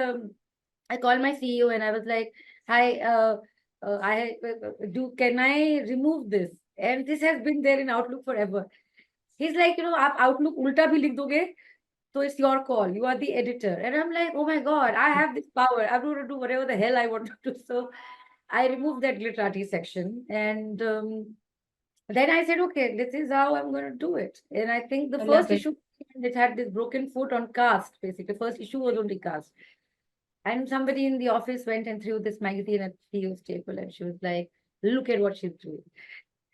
I called my CEO and I was like, hi, can I remove this? And this has been there in Outlook forever. He's like, आप Outlook उल्टा भी लिख दोगे, so it's your call. You are the editor. And I'm like, oh my God, I have this power. I'm going to do whatever the hell I want to do. So I removed that literati section. And then I said, okay, this is how I'm going to do it. And I think the I love first it. issue, it had this broken foot on caste, basically. The first issue was only caste. And somebody in the office went and threw this magazine at CEO's table. And she was like, look at what she's doing.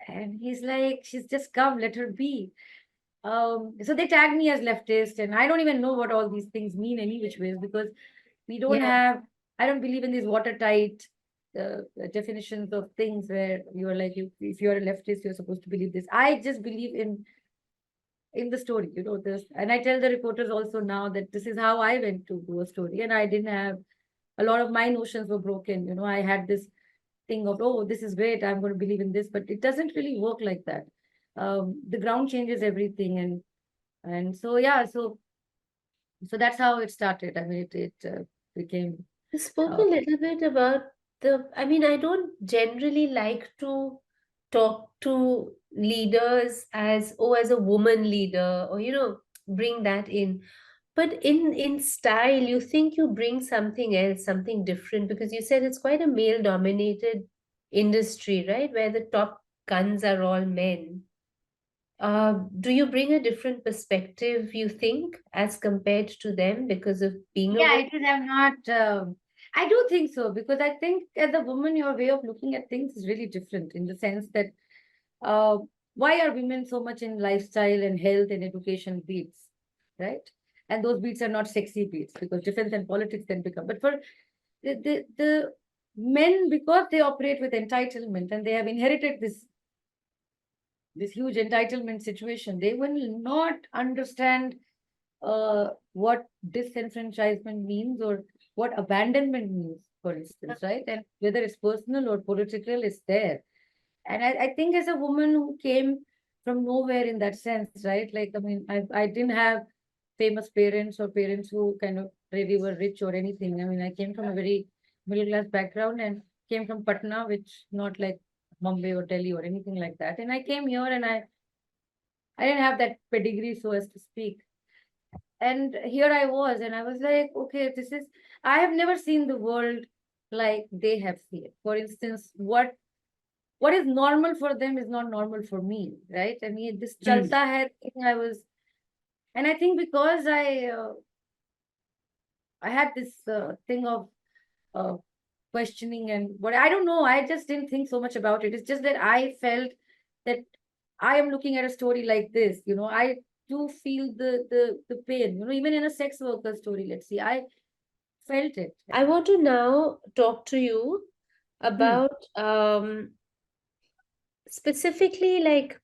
And he's like, she's just come, let her be. So they tagged me as leftist, and I don't even know what all these things mean any which ways, because we don't Yeah, have, I don't believe in these watertight definitions of things where you're like, if you're a leftist, you're supposed to believe this. I just believe in the story, this. And I tell the reporters also now that this is how I went to do a story, and I didn't have, a lot of my notions were broken. I had this thing of, oh, this is great, I'm going to believe in this, but it doesn't really work like that. The ground changes everything. And so, yeah, so that's how it started. I mean, it became, you spoke a uh, little bit about I mean, I don't generally like to talk to leaders as, oh, as a woman leader, or, bring that in. But in style, you think you bring something else, something different, because you said it's quite a male-dominated industry, right? Where the top guns are all men. Do you bring a different perspective, you think, as compared to them because of being a yeah, woman? it is. I'm not, I do think so, because I think as a woman, your way of looking at things is really different, in the sense that, uh, why are women so much in lifestyle and health and education beats, right? And those beats are not sexy beats, because defense and politics can become. But for the men, because they operate with entitlement and they have inherited this huge entitlement situation, they will not understand what disenfranchisement means, or what abandonment means, for instance, right? And whether it's personal or political, is there. And I think as a woman who came from nowhere in that sense, right? Like, I mean, I didn't have famous parents, or parents who kind of really were rich or anything. I mean, I came from a very middle class background, and came from Patna, which not like Mumbai or Delhi or anything like that. And I came here, and I didn't have that pedigree, so as to speak. And here I was, and I was like, okay, I have never seen the world like they have fear. For instance, what is normal for them is not normal for me, right? I mean, this Mm. chalta hai thing I was, and I think because I had this thing of uh, questioning and what I don't know, I just didn't think so much about it. It's just that I felt that I am looking at a story like this, I do feel the pain, even in a sex worker story, let's see, I felt it. I want to now talk to you Hmm. about specifically, like,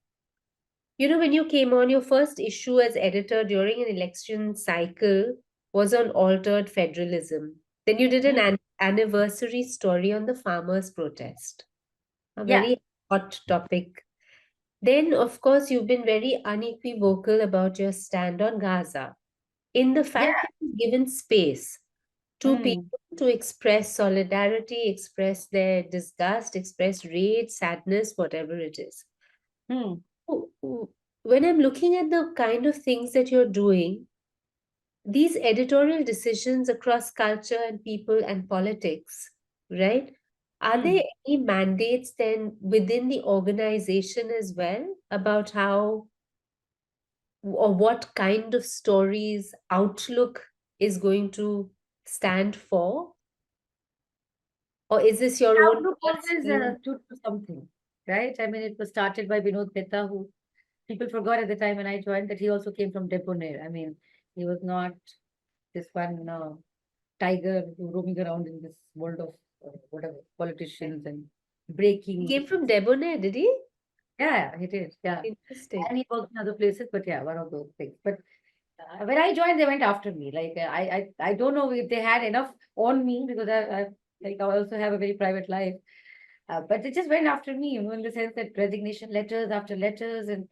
when you came on, your first issue as editor during an election cycle was on altered federalism. Then you did an Hmm. anniversary story on the farmers' protest, a Yeah. very hot topic. Then, of course, you've been very unequivocal about your stand on Gaza in the Yeah. fact that you've given space to Hmm. people to express solidarity, express their disgust, express rage, sadness, whatever it is. Hmm. When I'm looking at the kind of things that you're doing, these editorial decisions across culture and people and politics, right? Are Hmm. there any mandates then within the organization as well about how or what kind of stories Outlook is going to stand for? Or is this your own Outlook always personal? stood for something, right? I mean, it was started by Vinod Mehta, who people forgot at the time when I joined that he also came from Debonair. I mean, he was not this one tiger roaming around in this world of whatever politicians and He breaking. came from Debonair, did he? Yeah, he did. Yeah, Interesting. and he worked in other places, but yeah, one of those things. But when I joined, they went after me. Like I don't know if they had enough on me because I also have a very private life. But they just went after me, in the sense that resignation letters after letters, and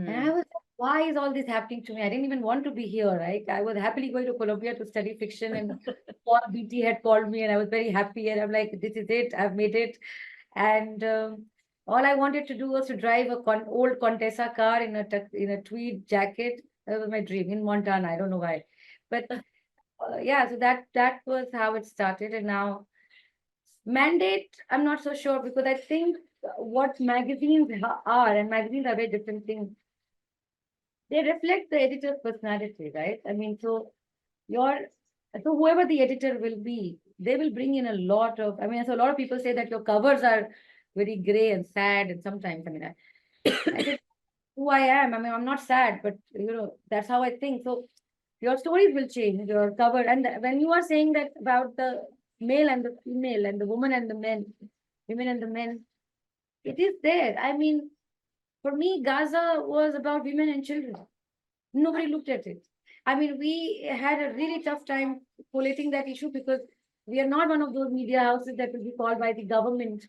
I Hmm. was like, why is all this happening to me? I didn't even want to be here, right? I was happily going to Colombia to study fiction, and Paul BT had called me, and I was very happy. And I'm like, this is it, I've made it. And all I wanted to do was to drive a old Contessa car in in a tweed jacket. That was my dream in Montana. I don't know why, but yeah. So that was how it started, and now mandate. I'm not so sure because I think what magazines are, and magazines are very different things. They reflect the editor's personality, right? I mean, your so whoever the editor will be, they will bring in a lot of. I mean, so a lot of people say that your covers are very gray and sad, and sometimes, I mean, I said who I am. I mean, I'm not sad, but that's how I think. So your stories will change, your cover, and when you are saying that about the male and the female and the woman and the men, women and the men, it is there. I mean, for me, Gaza was about women and children. Nobody looked at it. I mean, we had a really tough time collating that issue because we are not one of those media houses that will be called by the government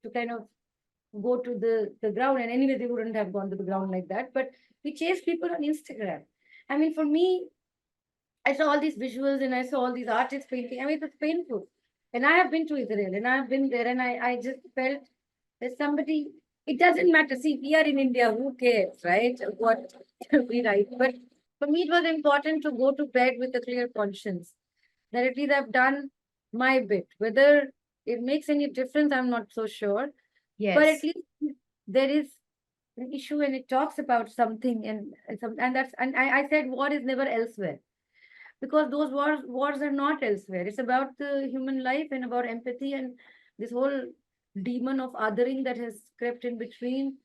to kind of go to the ground. And anyway, they wouldn't have gone to the ground like that. But we chase people on Instagram. I mean, for me, I saw all these visuals and I saw all these artists painting. I mean, it's painful. And I have been to Israel and I have been there and I just felt there's somebody, it doesn't matter. See, we are in India, who cares, right? What we write. But for me, it was important to go to bed with a clear conscience that at least I've done my bit. Whether it makes any difference, I'm not so sure. But at Yes. least there is an issue and it talks about something and that's and I said war is never elsewhere because those wars are not elsewhere. It's about the human life and about empathy and this whole demon of othering that has crept in between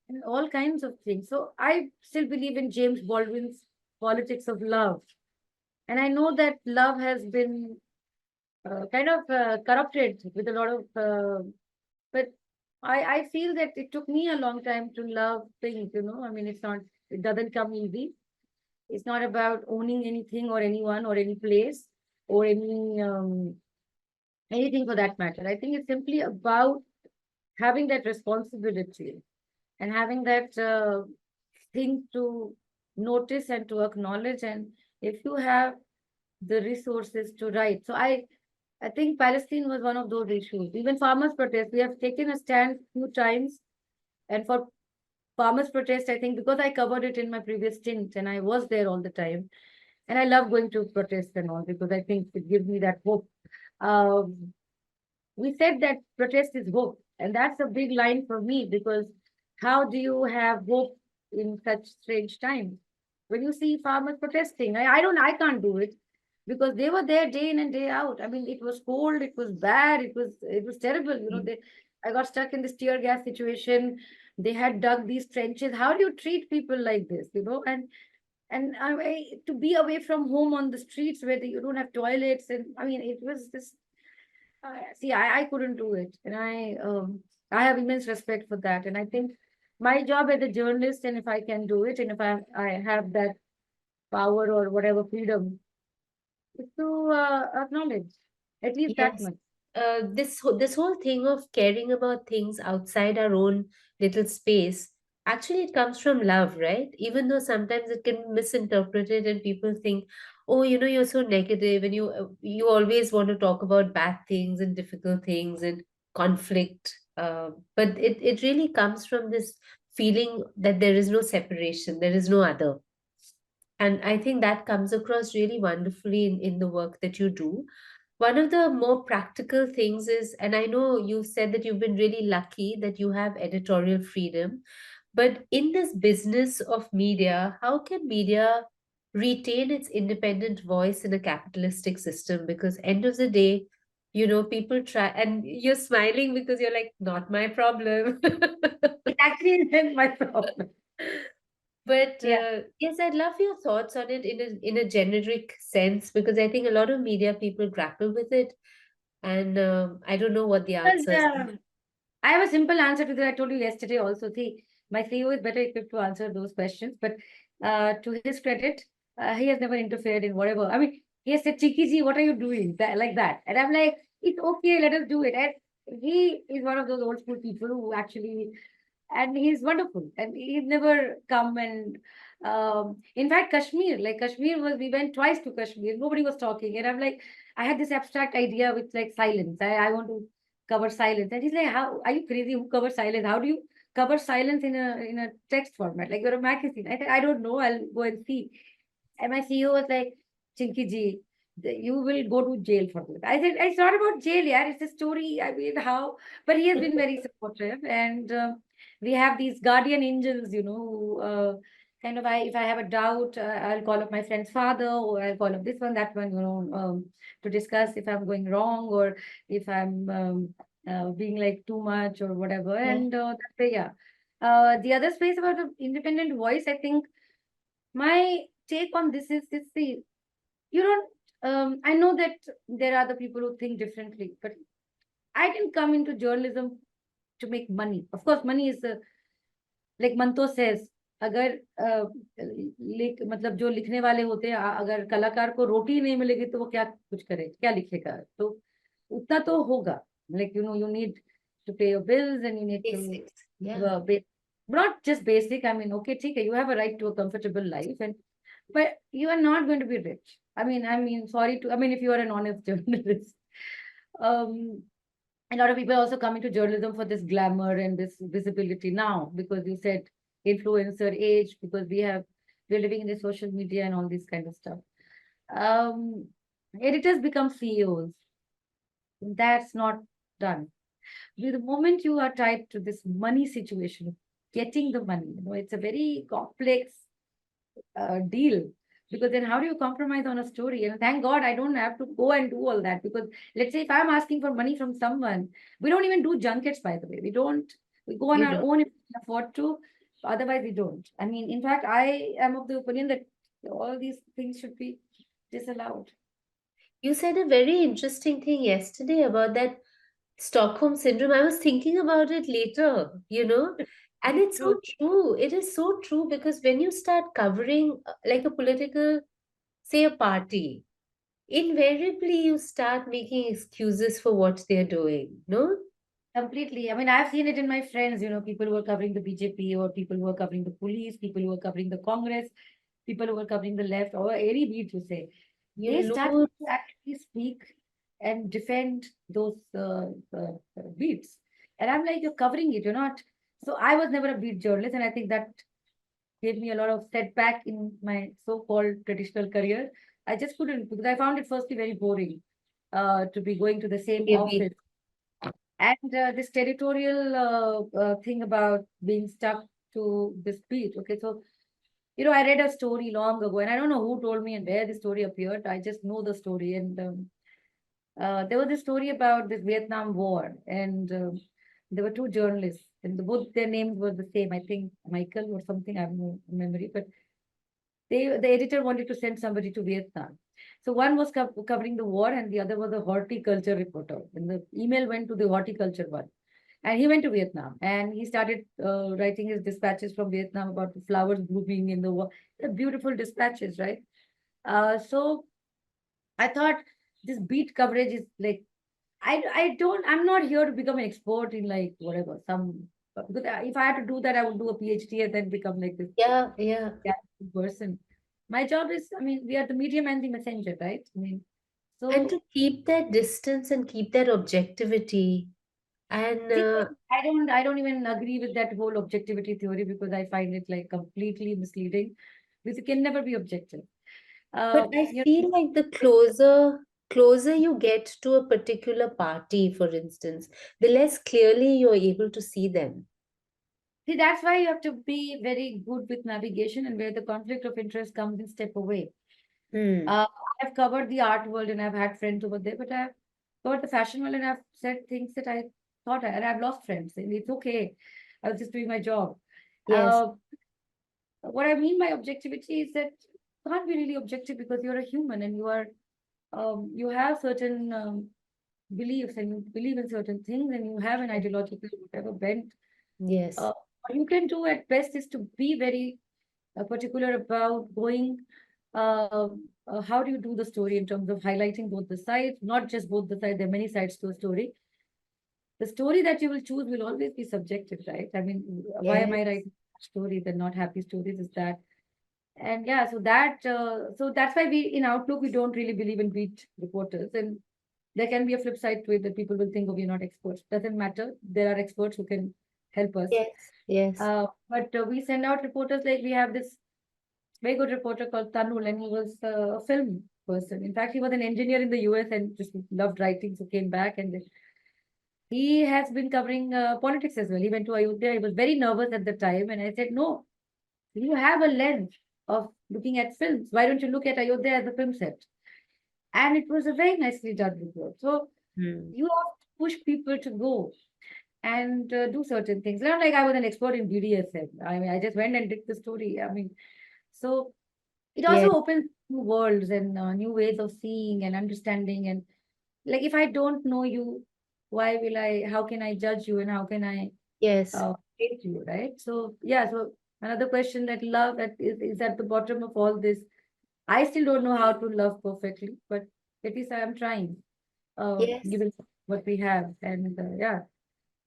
and all kinds of things. So I still believe in James Baldwin's politics of love. And I know that love has been kind of corrupted with a lot of, but I feel that it took me a long time to love things. I mean, it doesn't come easy. It's not about owning anything or anyone or any place or anything for that matter. I think it's simply about having that responsibility and having that thing to notice and to acknowledge. And if you have the resources to write, so I think Palestine was one of those issues. Even farmers' protest, we have taken a stand few times, and for farmers' protest, I think because I covered it in my previous stint and I was there all the time, and I love going to protests and all because I think it gives me that hope. Um, we said that protest is hope. And that's a big line for me, because how do you have hope in such strange times? When you see farmers protesting, I can't do it, because they were there day in and day out. I mean, it was cold, it was bad, it was terrible. I got stuck in this tear gas situation. They had dug these trenches. How do you treat people like this? To be away from home on the streets where you don't have toilets, and I mean, it was this. See, I couldn't do it, and I have immense respect for that. And I think my job as a journalist, and if I can do it, and if I have that power or whatever freedom, is to acknowledge at least that Yes. much. This whole thing of caring about things outside our own little space, actually it comes from love, right? Even though sometimes it can be misinterpreted and people think, oh, you're so negative and you always want to talk about bad things and difficult things and conflict. But it really comes from this feeling that there is no separation, there is no other. And I think that comes across really wonderfully in the work that you do. One of the more practical things is, and I know you've said that you've been really lucky that you have editorial freedom, but in this business of media, how can media retain its independent voice in a capitalistic system? Because end of the day, people try, and you're smiling because you're like, not my problem. It actually isn't my problem. But Yeah. yes, I'd love your thoughts on it in a generic sense because I think a lot of media people grapple with it, and I don't know what the Well, answers are. I have a simple answer to that. I told you yesterday also. See, my CEO is better equipped to answer those questions, but to his credit, he has never interfered in whatever. I mean, he has said, Chiki ji, what are you doing? Like that. And I'm like, it's okay, let us do it. And he is one of those old school people who actually, and he's wonderful. And he's never come and, in fact, Kashmir was, we went twice to Kashmir. Nobody was talking. And I'm like, I had this abstract idea with like silence. I want to cover silence. And he's like, how are you crazy? Who covers silence? How do you cover silence in a text format? Like you're a magazine. I said, I don't know. I'll go and see. And my CEO was like, Chinki ji, you will go to jail for this. I said, it's not about jail, yeah. It's a story. I mean, how? But he has been very supportive. And we have these guardian angels, who kind of, if I have a doubt, I'll call up my friend's father, or I'll call up this one, that one, to discuss if I'm going wrong, or if I'm being like too much or whatever. Yeah. And that way, yeah. The other space about the independent voice, I think my take on this is this: see, you don't. I know that there are the people who think differently, but I didn't come into journalism to make money. Of course, money is like Manto says, अगर मतलब जो लिखने वाले होते हैं, अगर कलाकार को रोटी नहीं मिलेगी तो वो क्या कुछ करे, क्या लिखेगा? तो उतना तो होगा. Like, you need to pay your bills, and you need to Basics. have Yeah. not just basic. I mean, okay, ठीक है, you have a right to a comfortable life, but you are not going to be rich. Sorry to, if you are an honest journalist. Um, a lot of people also come into journalism for this glamour and this visibility now, because you said influencer age, because we're living in the social media and all this kind of stuff. Um, Editors become CEOs. That's not done. The moment you are tied to this money situation, getting the money, it's a very complex deal, because then how do you compromise on a story? And thank God I don't have to go and do all that, because let's say if I'm asking for money from someone, we don't even do junkets, by the way. We go on You our know. own if we can afford to. Otherwise, we don't. In fact, I am of the opinion that all these things should be disallowed. You said a very interesting thing yesterday about that Stockholm syndrome. I was thinking about it later. And It's it's so true. true. It is so true because when you start covering like a political, say, a party, invariably you start making excuses for what they're doing, no? Completely. I've seen it in my friends, people who are covering the BJP, or people who are covering the police, people who are covering the Congress, people who are covering the left, or any beat you say. You They start lose. to actually speak and defend those beats. And I'm like, you're covering it, you're not. So I was never a beat journalist, and I think that gave me a lot of setback in my so-called traditional career. I just couldn't, because I found it firstly very boring to be going to the same Maybe. office. And this territorial thing about being stuck to this beat. Okay, so I read a story long ago, and I don't know who told me and where the story appeared. I just know the story, and there was a story about this Vietnam War, and there were two journalists, and both their names were the same. I think Michael or something. I have no memory, but the editor wanted to send somebody to Vietnam. So one was covering the war, and the other was a horticulture reporter. And the email went to the horticulture one, and he went to Vietnam, and he started writing his dispatches from Vietnam about the flowers blooming in the war. The beautiful dispatches, right? So I thought this beat coverage is like I'm not here to become an expert in like whatever some because if I had to do that, I would do a PhD and then become like this Yeah, yeah. person. My job is, I mean, we are the medium and the messenger, right? I mean, And so to keep that distance and keep that objectivity. And see, I don't even agree with that whole objectivity theory because I find it like completely misleading because you can never be objective. but I You feel like the closer you get to a particular party, for instance, the less clearly you're able to see them. see, that's why you have to be very good with navigation and where the conflict of interest comes in step away. Hmm. Uh, I've covered the art world and I've had friends over there, but I've covered the fashion world and I've said things that I thought and I've lost friends. And it's okay. I was just doing my job. Yes, Uh, what I mean by objectivity is that you can't be really objective because you're a human and you have certain beliefs and you believe in certain things and you have an ideological whatever bent. yes, What you can do at best is to be very particular about going. How do you do the story in terms of highlighting both the sides, not just both the sides? There are many sides to a story. The story that you will choose will always be subjective, right? I mean, why am yes, I writing stories and not happy stories? Is that and yeah, so that's why we in Outlook we don't really believe in beat reporters, and there can be a flip side to it that people will think, oh, we're not experts. Doesn't matter. There are experts who can help us. yes, yes, But we send out reporters like we have this very good reporter called Tanul, and he was a film person. In fact, he was an engineer in the US and just loved writing, so came back and he has been covering politics as well. He went to Ayodhya. He was very nervous at the time, and I said, no, you have a lens of looking at films. Why don't you look at Ayodhya as a film set? And it was a very nicely done report. So hmm. you have to push people to go and do certain things. Not like I was an expert in BDSM. I mean, I just went and did the story. I mean, so it also Yes, opens new worlds and new ways of seeing and understanding. And like, if I don't know you, how can I judge you and how can I yes, hate you, right? So, yeah, so another question that love that is at the bottom of all this. I still don't know how to love perfectly, but at least I am trying, yes. given what we have. And yeah,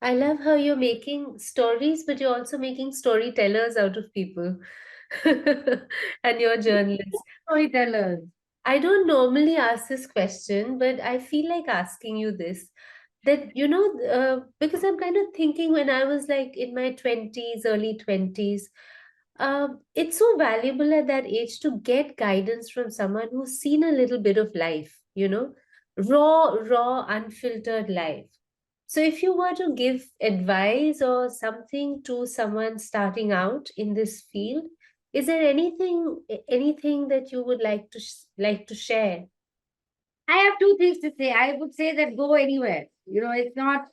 I love how you're making stories, but you're also making storytellers out of people. And you're journalists. storytellers. I don't normally ask this question, but I feel like asking you this. That, because I'm kind of thinking when I was like in my 20s, early 20s, it's so valuable at that age to get guidance from someone who's seen a little bit of life, raw, unfiltered life. So, if you were to give advice or something to someone starting out in this field, is there anything that you would like to share? I have two things to say. I would say that go anywhere. It's not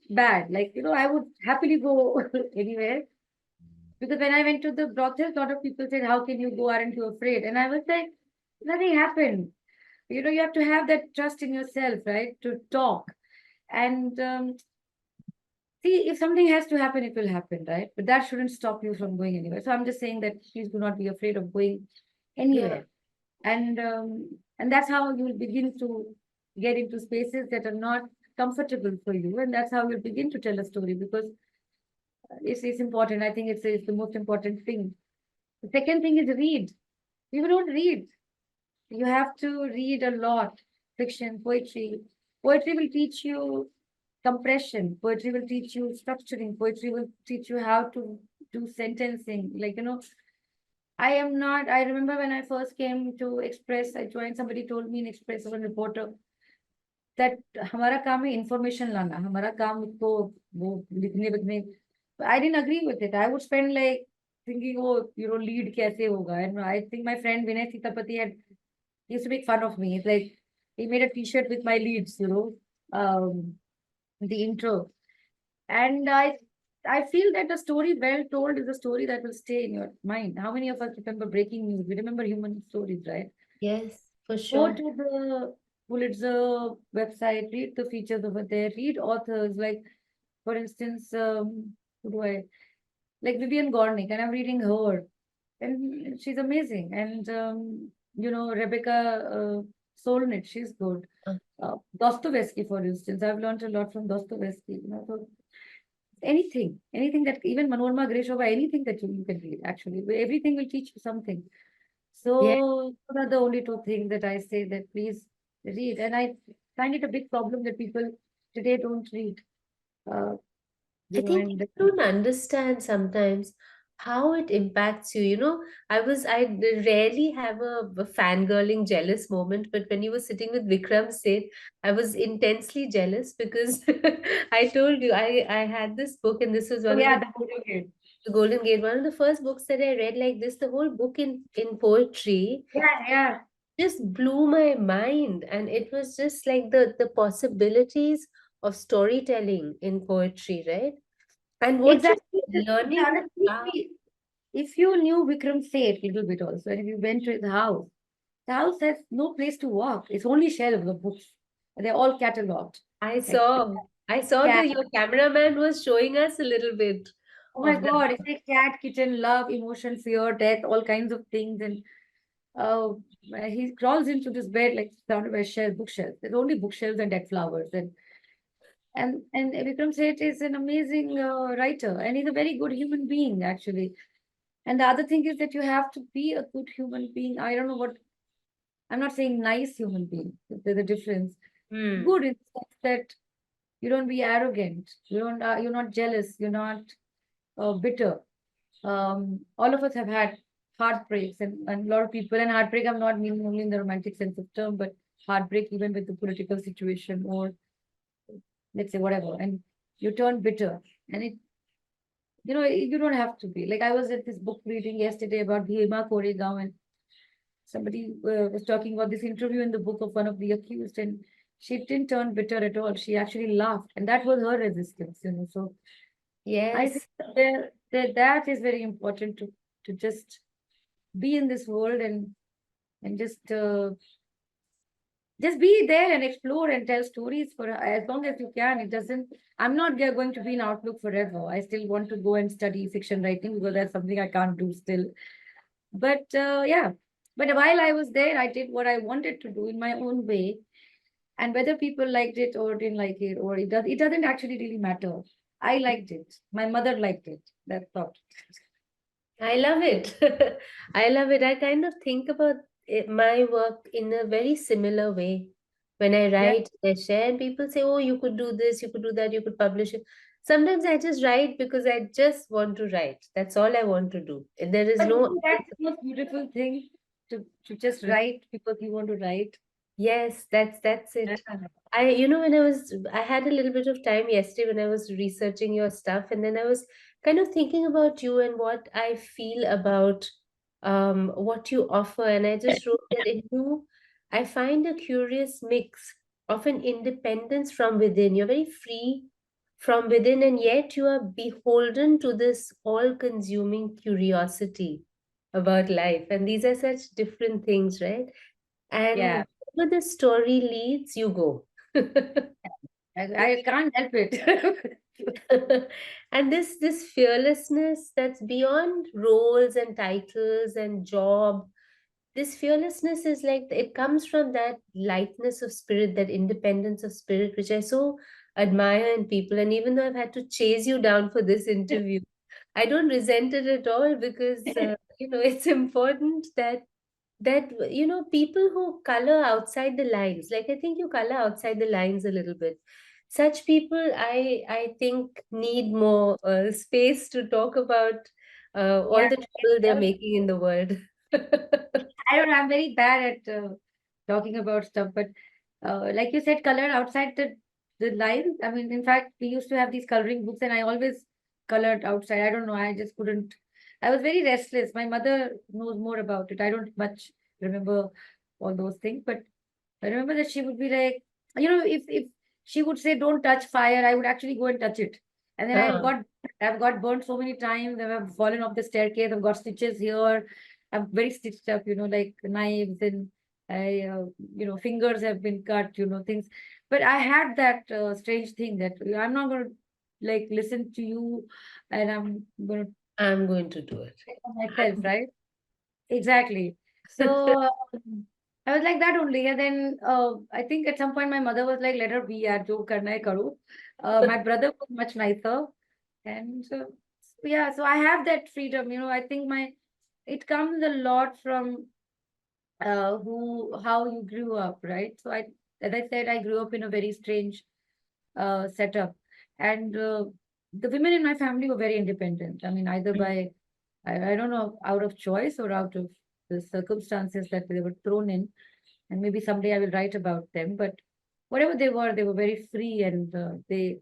bad. Like, I would happily go anywhere. Because when I went to the brothel, a lot of people said, how can you go? Aren't you afraid? And I was like, nothing happened. You have to have that trust in yourself, right? To talk. And see, if something has to happen, it will happen, right? But that shouldn't stop you from going anywhere. So I'm just saying that please do not be afraid of going Yeah. anywhere. And that's how you will begin to get into spaces that are not comfortable for you. And that's how you'll begin to tell a story because it's important. I think it's the most important thing. The second thing is read. People don't read. You have to read a lot. Fiction, poetry. Poetry will teach you compression. Poetry will teach you structuring. Poetry will teach you how to do sentencing. Like, I am not, I remember when I first came to Express, I joined, somebody told me in Express, as a reporter, that हमारा काम है information लाना, हमारा काम उसको वो लिखने लिखने. I didn't agree with it. I would spend like thinking, oh, lead कैसे होगा? And I think my friend Vinay Sitapati had used to make fun of me. It's like he made a T-shirt with my leads, the intro. And I feel that a story well told is a story that will stay in your mind. How many of us remember breaking news? We remember human stories, right? Yes, for Go sure. to the Pulitzer website, read the features over there, read authors. Like, for instance, who do I like Vivian Gornick, and I'm reading her, and she's amazing. And Rebecca Solnit, she's good. Uh, Dostoevsky, for instance, I've learned a lot from Dostoevsky. So anything that even Manorma Greshova, anything that you can read, actually, everything will teach you something. Yeah, So those are the only two things that I say that please read. And I find it a big problem that people today don't read. Uh, I think and people don't understand sometimes how it impacts you. I rarely have a fangirling jealous moment, but when you were sitting with Vikram Seth, I was intensely jealous because I told you I had this book, and this was oh one of yeah, the video game. the Golden Gate, one of the first books that I read like this, the whole book in poetry Yeah, yeah, just blew my mind. And it was just like the possibilities of storytelling in poetry, right? And what you're exactly. The learning. other thing, uh, if you knew Vikram Seth a little bit also, and if you went to his house, the house has no place to walk. It's only shelves of books. They're all catalogued. I Like saw, I saw cat. your cameraman was showing us a little bit Oh my of that. God, it's like cat, kitchen, love, emotion, fear, death, all kinds of things. And uh, he crawls into this bed like surrounded by bookshelves. There's only bookshelves and dead flowers. And Vikram Seth is an amazing writer, and he's a very good human being actually. And the other thing is that you have to be a good human being. I don't know what I'm not saying nice human being. There's a difference. Hmm. Good in the sense that you don't be arrogant. You're not jealous. You're not bitter. All of us have had heartbreaks, and a lot of people, and heartbreak I'm not meaning only in the romantic sense of term, but heartbreak even with the political situation or let's say whatever, and you turn bitter. And you don't have to be. Like I was at this book reading yesterday about Bhima Koregaon, and somebody was talking about this interview in the book of one of the accused, and she didn't turn bitter at all. She actually laughed, and that was her resistance. So I think Yes. that is very important to just be in this world and just be there and explore and tell stories for as long as you can. It doesn't. I'm not going to be in Outlook forever. I still want to go and study fiction writing because that's something I can't do still. But yeah, but while I was there, I did what I wanted to do in my own way. And whether people liked it or didn't like it, or it doesn't actually really matter. I liked it. My mother liked it. That's all. I love it. I love it. I kind of think about my work in a very similar way. When I Yeah. write, I share, and people say, "Oh, you could do this, you could do that, you could publish it." Sometimes I just write because I just want to write. That's all I want to do. There is But no. isn't that the most beautiful thing to just write because you want to write? Yes, that's Yeah. it. When I had a little bit of time yesterday when I was researching your stuff, and then I was kind of thinking about you and what I feel about what you offer. And I just wrote that in you, I find a curious mix of an independence from within. You're very free from within, and yet you are beholden to this all-consuming curiosity about life. And these are such different things, right? Yeah. And where the story leads, you go. I can't help it. And this fearlessness that's beyond roles and titles and job, this fearlessness is like it comes from that lightness of spirit, that independence of spirit, which I so admire in people. And even though I've had to chase you down for this interview, I don't resent it at all, because it's important that people who color outside the lines, like I think you color outside the lines a little bit. Such people, I think, need more space to talk about all Yeah. the trouble they're making in the world. I don't. I'm very bad at talking about stuff, but like you said, color outside the lines. I mean, in fact, we used to have these coloring books, and I always colored outside. I don't know. I just couldn't. I was very restless. My mother knows more about it. I don't much remember all those things, but I remember that she would be like, if she would say, "Don't touch fire," I would actually go and touch it, and then Ah, I've got burnt so many times. I've fallen off the staircase. I've got stitches here. I'm very stitched up, like knives, and I, fingers have been cut, things. But I had that strange thing that I'm not going to like listen to you, and I'm going to I'm going to do it. myself, right? Exactly. So I was like that only. And then I think at some point my mother was like, let her be, yaar, jo karna hai karo. My brother was much nicer. And yeah, so I have that freedom. I think it comes a lot from how you grew up, right? So as I said, I grew up in a very strange setup. And the women in my family were very independent. I mean, either by I don't know, out of choice or out of the circumstances that they were thrown in. And maybe someday I will write about them. But whatever they were very free, and they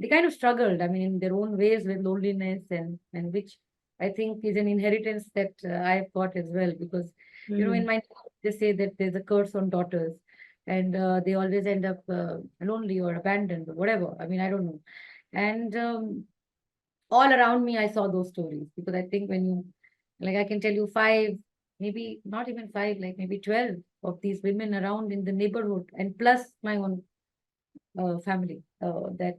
kind of struggled. I mean, in their own ways with loneliness, and which I think is an inheritance that I've got as well. Because in Mm. my they say that there's a curse on daughters, and they always end up lonely or abandoned or whatever. I mean, I don't know. And all around me, I saw those stories, because I think when you, like, I can tell you five, maybe not even five, like maybe 12 of these women around in the neighborhood, and plus my own family that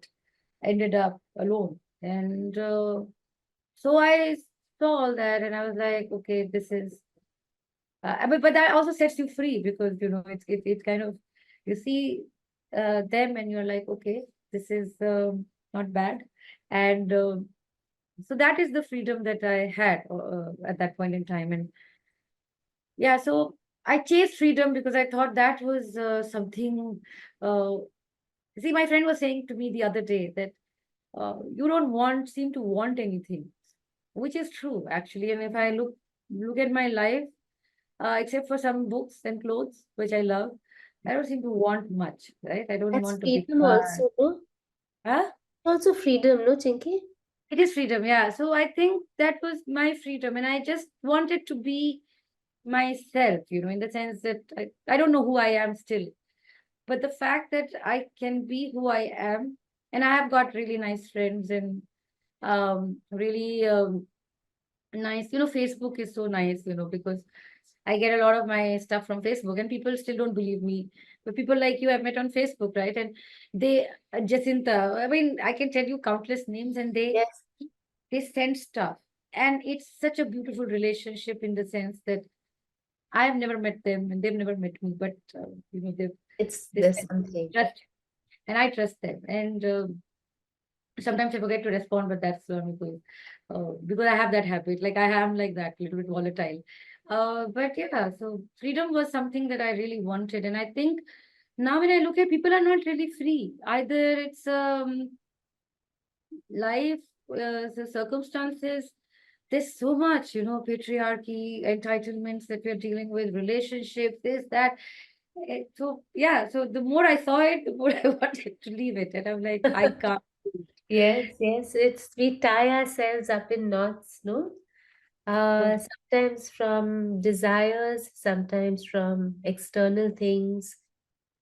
ended up alone. And so I saw all that, and I was like, okay, this is, but that also sets you free, because, it kind of, you see them and you're like, okay, this is not bad. And so that is the freedom that I had at that point in time. And yeah, so I chased freedom because I thought that was something. Uh, See, my friend was saying to me the other day that you don't seem to want anything, which is true actually. And if I look at my life, except for some books and clothes, which I love, I don't seem to want much, right? I don't That's want a big freedom car. also, no? Huh? Also freedom, no, Chinky? It is freedom, yeah. So I think that was my freedom, and I just wanted to be myself, in the sense that I don't know who I am still, but the fact that I can be who I am, and I have got really nice friends, and really nice. Facebook is so nice, because I get a lot of my stuff from Facebook, and people still don't believe me. But people like you I've met on Facebook, right? And they, Jacinta, I mean, I can tell you countless names, and Yes, they send stuff. And it's such a beautiful relationship, in the sense that I've never met them and they've never met me, but they there's send something. trust, and I trust them. And sometimes I forget to respond, but that's because I have that habit. Like, I am like that, little bit volatile. But yeah, so freedom was something that I really wanted, and I think now when I look at, people are not really free either. It's life, the circumstances. There's so much, patriarchy, entitlements that we're dealing with, relationships, this, that. So yeah, so the more I saw it, the more I wanted to leave it, and I'm like, I can't. Yes, yes, we tie ourselves up in knots, no? Sometimes from desires, sometimes from external things,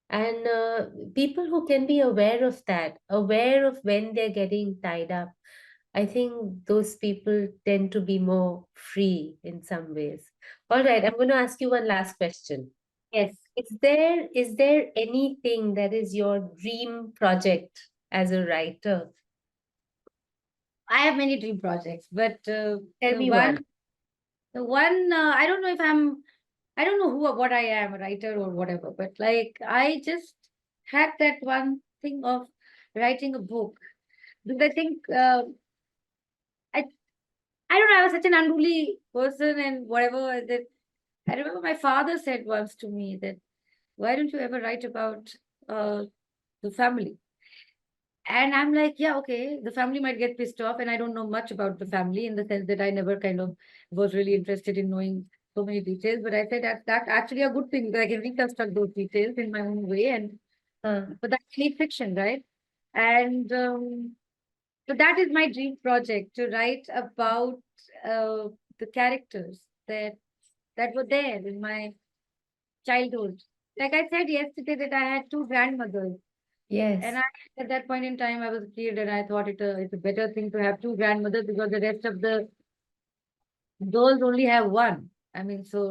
and people who can be aware of that, aware of when they're getting tied up. I think those people tend to be more free in some ways. All right, I'm going to ask you one last question. Yes, Is there anything that is your dream project as a writer? I have many dream projects, but Tell the me one, one. I don't know if I don't know what I am, a writer or whatever, but like, I just had that one thing of writing a book. Because I think, I, I don't know, I was such an unruly person and whatever, that I remember my father said once to me that, why don't you ever write about uh, the family? And I'm like, yeah, okay, the family might get pissed off. And I don't know much about the family, in the sense that I never kind of was really interested in knowing. so many details, but I said that's actually a good thing, that I can reconstruct those details in my own way. And Uh, but that's really fiction, right? And so that is my dream project, to write about uh, the characters that were there in my childhood. Like I said yesterday, that I had two grandmothers, and yes. at that point in time, I was a kid, and I thought it's a better thing to have two grandmothers, because the rest of the girls only have one. I mean, so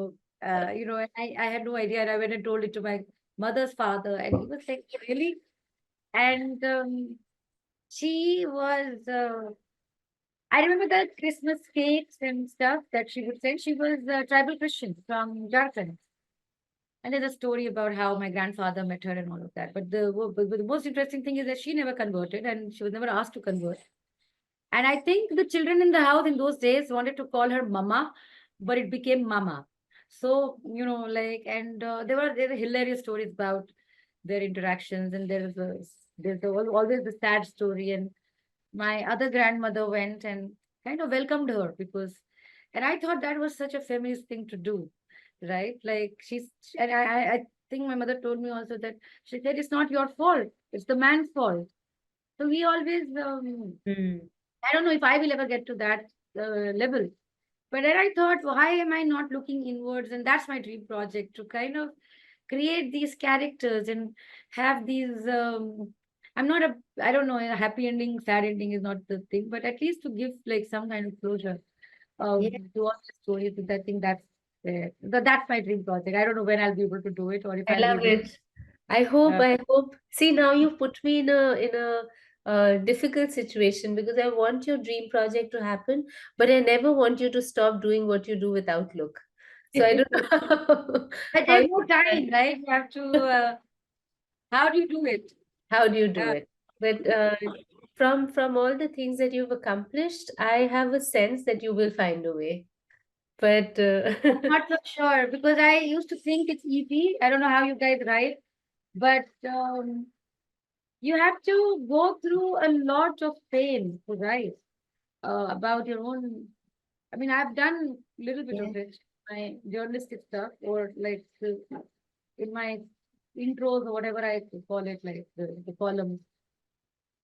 and I had no idea, and I went and told it to my mother's father, and he was like, "Really?" And she was. I remember the Christmas cakes and stuff that she would send. She was a tribal Christian from Jharkhand. And there's a story about how my grandfather met her and all of that. But the most interesting thing is that she never converted, and she was never asked to convert. And I think the children in the house in those days wanted to call her Mama, but it became Mama. So, and there were hilarious stories about their interactions, and always the sad story. And my other grandmother went and kind of welcomed her, and I thought that was such a feminist thing to do, right? Like and I think my mother told me also that she said, it's not your fault, it's the man's fault. So we always, Mm. I don't know if I will ever get to that level. But then I thought, why am I not looking inwards? And that's my dream project, to kind of create these characters and have these. I'm not a, I don't know, a happy ending, sad ending is not the thing, but at least to give like some kind of closure Yeah, to all the stories. I think that's my dream project. I don't know when I'll be able to do it, or if I I'll be love able to. it. I hope, Uh, I hope. See, now you put me in a difficult situation because I want your dream project to happen, but I never want you to stop doing what you do with Outlook. So I don't know but how there's you no plan. time, right? You have to. How do you do it? How do you do Uh, it? But from all the things that you've accomplished, I have a sense that you will find a way. But I'm not so sure, because I used to think it's easy. I don't know how you guys write, but you have to go through a lot of pain to write about your own. I mean, I've done a little bit yeah, of it, my journalistic stuff, or like in my intros or whatever I call it, like the columns.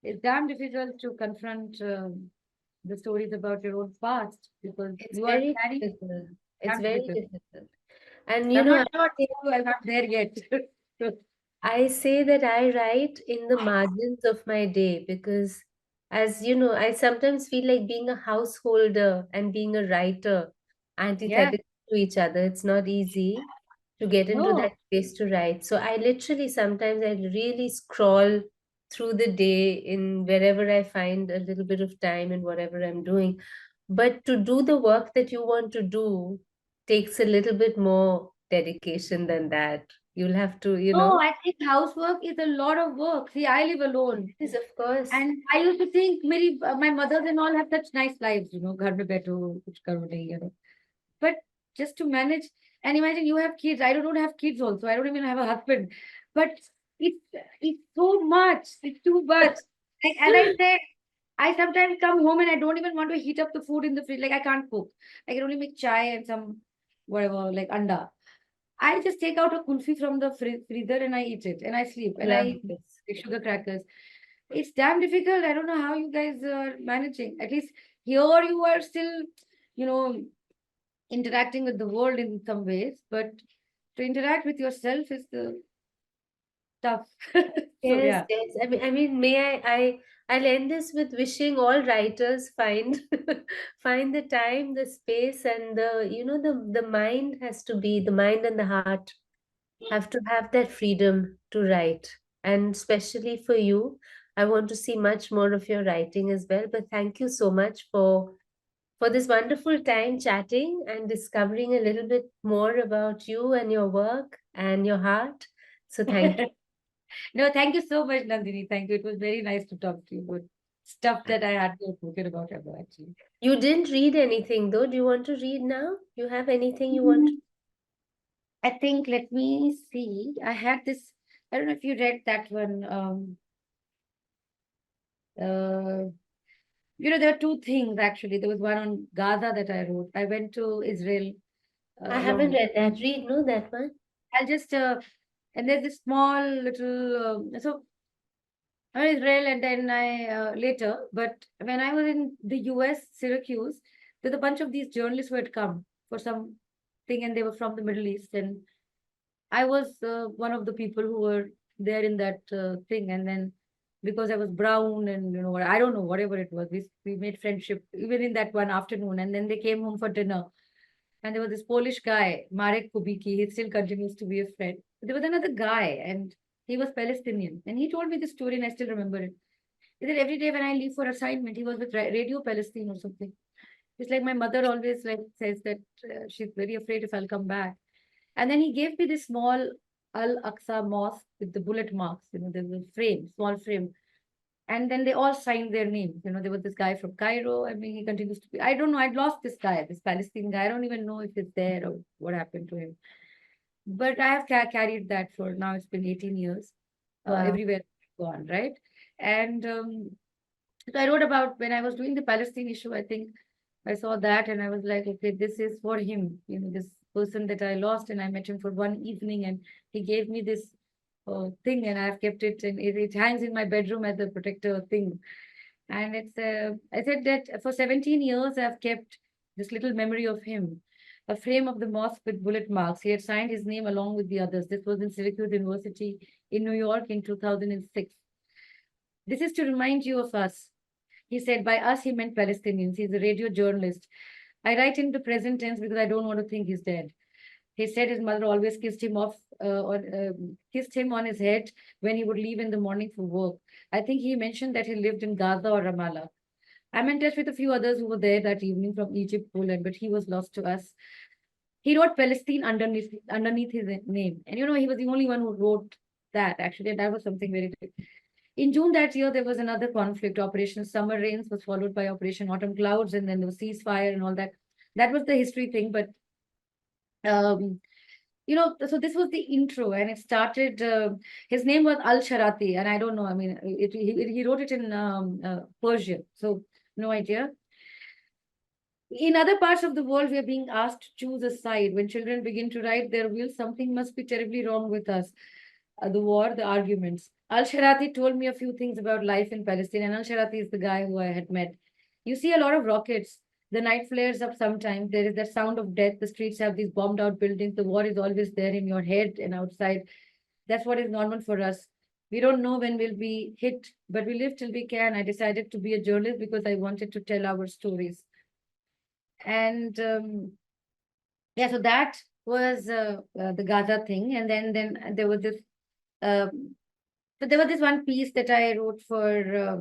It's damn difficult to confront the stories about your own past, because it's you are very carrying difficult. It's damn very difficult. difficult. And So you I'm know, not sure I'm not there yet. I say that I write in the margins of my day because, as you know, I sometimes feel like being a householder and being a writer Yeah. antithetical to each other. It's not easy to get into No. that space to write. So I literally sometimes I really scroll through the day in wherever I find a little bit of time in whatever I'm doing. But to do the work that you want to do takes a little bit more dedication than that. You'll have to, No, I think housework is a lot of work. See, I live alone. yes, of course. And I used to think my mothers and all have such nice lives, घर में बैठो कुछ करो नहीं. But just to manage, and imagine you have kids. I don't have kids also. I don't even have a husband. But it's so much. It's too much. And I say, I sometimes come home and I don't even want to heat up the food in the fridge. Like I can't cook. I can only make chai and some whatever, like anda. I just take out a kulfi from the freezer and I eat it and I sleep and I Love eat this. sugar crackers. It's damn difficult. I don't know how you guys are managing. At least here you are still, you know, interacting with the world in some ways, but to interact with yourself is the tough. So Yes, yeah. yes. I mean, I'll end this with wishing all writers find find the time, the space, and the mind has to be the mind and the heart have to have that freedom to write. And especially for you, I want to see much more of your writing as well. But thank you so much for this wonderful time chatting and discovering a little bit more about you and your work and your heart. So thank you. No, thank you so much, Nandini. Thank you. It was very nice to talk to you about stuff that I had to forget about ever actually. You didn't read anything though. Do you want to read now? You have anything you want to? Mm, I think, let me see. I had this, I don't know if you read that one. Uh, there are two things actually. There was one on Gaza that I wrote. I went to Israel I along haven't with. read that. Read, no, that one. I'll just and there's this small little so I Israel and then I later. But when I was in the U.S. Syracuse, there's a bunch of these journalists who had come for some thing, and they were from the Middle East, and I was one of the people who were there in that thing. And then because I was brown and I don't know whatever it was, we made friendship even in that one afternoon. And then they came home for dinner, and there was this Polish guy, Marek Kubicki. He still continues to be a friend. There was another guy, and he was Palestinian, and he told me this story, and I still remember it. He said every day when I leave for assignment, he was with Radio Palestine or something. It's like my mother always like says that she's very afraid if I'll come back. And then he gave me this small Al Aqsa mosque with the bullet marks. There was a frame, small frame. And then they all signed their names. There was this guy from Cairo. I mean, he continues to be. I don't know. I'd lost this guy, this Palestinian guy. I don't even know if he's there or what happened to him. But I have carried that for now. It's been 18 years. Wow. Everywhere I've gone, right? And so I wrote about when I was doing the Palestine issue. I think I saw that and I was like, okay, this is for him. This person that I lost, and I met him for one evening, and he gave me this thing, and I've kept it, and it hangs in my bedroom as a protector thing. And I said that for 17 years I've kept this little memory of him, a frame of the mosque with bullet marks. He had signed his name along with the others. This was in Syracuse University in New York in 2006. This is to remind you of us. He said, by us, he meant Palestinians. He's a radio journalist. I write in the present tense because I don't want to think he's dead. He said his mother always kissed him on his head when he would leave in the morning for work. I think he mentioned that he lived in Gaza or Ramallah. I'm in touch with a few others who were there that evening from Egypt, Poland, but he was lost to us. He wrote Palestine underneath his name. And he was the only one who wrote that, actually. And that was something very big. In June that year, there was another conflict. Operation Summer Rains was followed by Operation Autumn Clouds, and then there was ceasefire and all that. That was the history thing. But um, so this was the intro, and it started. His name was Al Sharati, and I don't know. I mean, he wrote it in Persian, so no idea. In other parts of the world, we are being asked to choose a side. When children begin to write their will, something must be terribly wrong with us. The war, the arguments. Al Sharati told me a few things about life in Palestine, and Al Sharati is the guy who I had met. You see a lot of rockets. The night flares up sometimes. There is that sound of death. The streets have these bombed out buildings. The war is always there in your head and outside. That's what is normal for us. We don't know when we'll be hit, but we live till we can. I decided to be a journalist because I wanted to tell our stories. And yeah, so that was the Gaza thing. And then there was this so there was this one piece that I wrote for,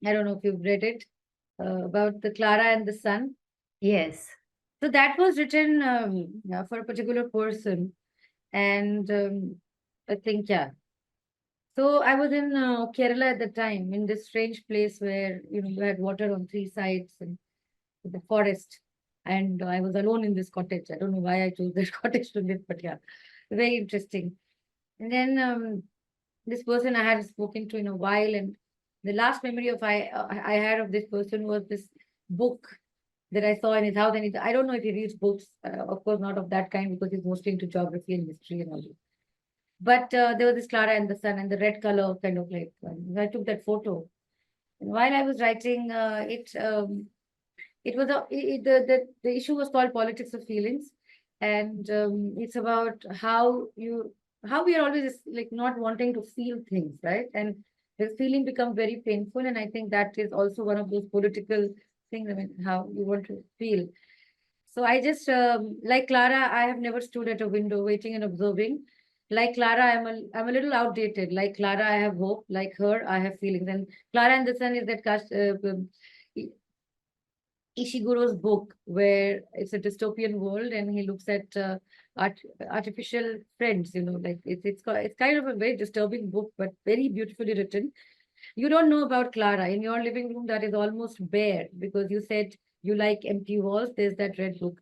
I don't know if you've read it, about the Clara and the Sun. Yes. So that was written for a particular person. And I think, yeah. So I was in Kerala at the time, in this strange place where, you had water on three sides and the forest. And I was alone in this cottage. I don't know why I chose this cottage to live, but yeah, very interesting. And then this person I had spoken to in a while, and the last memory of I had of this person was this book that I saw in his house. And I don't know if he reads books, of course, not of that kind because he's mostly into geography and history and all that. But there was this Clara and the Sun and the red color kind of like. I took that photo, and while I was writing it was the issue was called politics of feelings, and it's about how we are always like not wanting to feel things, right? And the feeling become very painful, and I think that is also one of those political things. I mean, how you want to feel. So I just like Clara, I have never stood at a window waiting and observing. Like Clara, I'm a little outdated. Like Clara, I have hope. Like her, I have feelings. And Clara and the Sun is that Ishiguro's book, where it's a dystopian world, and he looks at art, artificial friends. Like it's kind of a very disturbing book, but very beautifully written. You don't know about Clara. In your living room, that is almost bare because you said you like empty walls. There's that red book.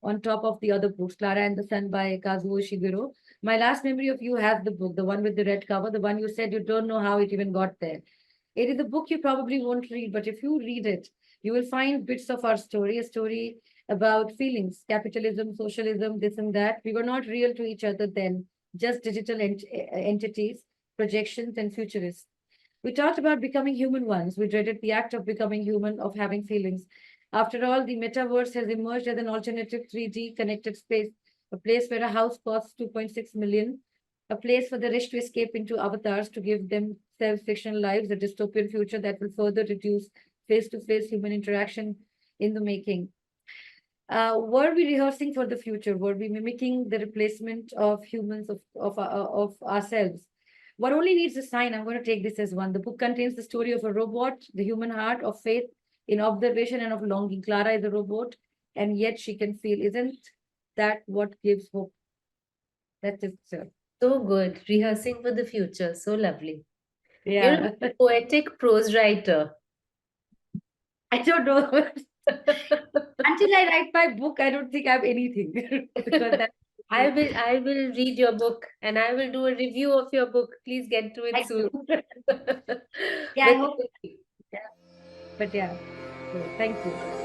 On top of the other books, Clara and the Sun by Kazuo Ishiguro. My last memory of you has the book, the one with the red cover, the one you said you don't know how it even got there. It is a book you probably won't read, but if you read it, you will find bits of our story, a story about feelings, capitalism, socialism, this and that. We were not real to each other then, just digital entities, projections, and futurists. We talked about becoming human once. We dreaded the act of becoming human, of having feelings. After all, the metaverse has emerged as an alternative 3D connected space, a place where a house costs 2.6 million, a place for the rich to escape into avatars to give themselves fictional lives, a dystopian future that will further reduce face to face human interaction in the making. Were we rehearsing for the future? Were we mimicking the replacement of humans of ourselves? What only needs a sign? I'm going to take this as one. The book contains the story of a robot, the human heart of faith in observation and of longing. Clara is a robot, and yet she can feel. Isn't that what gives hope? That's it, sir. So good. Rehearsing for the future. So lovely. You're Yeah. a poetic prose writer. I don't know. Until I write my book, I don't think I have anything because that's I will read your book and I will do a review of your book. Please get to it I soon. yeah, I But hope. Yeah. But yeah, so thank you.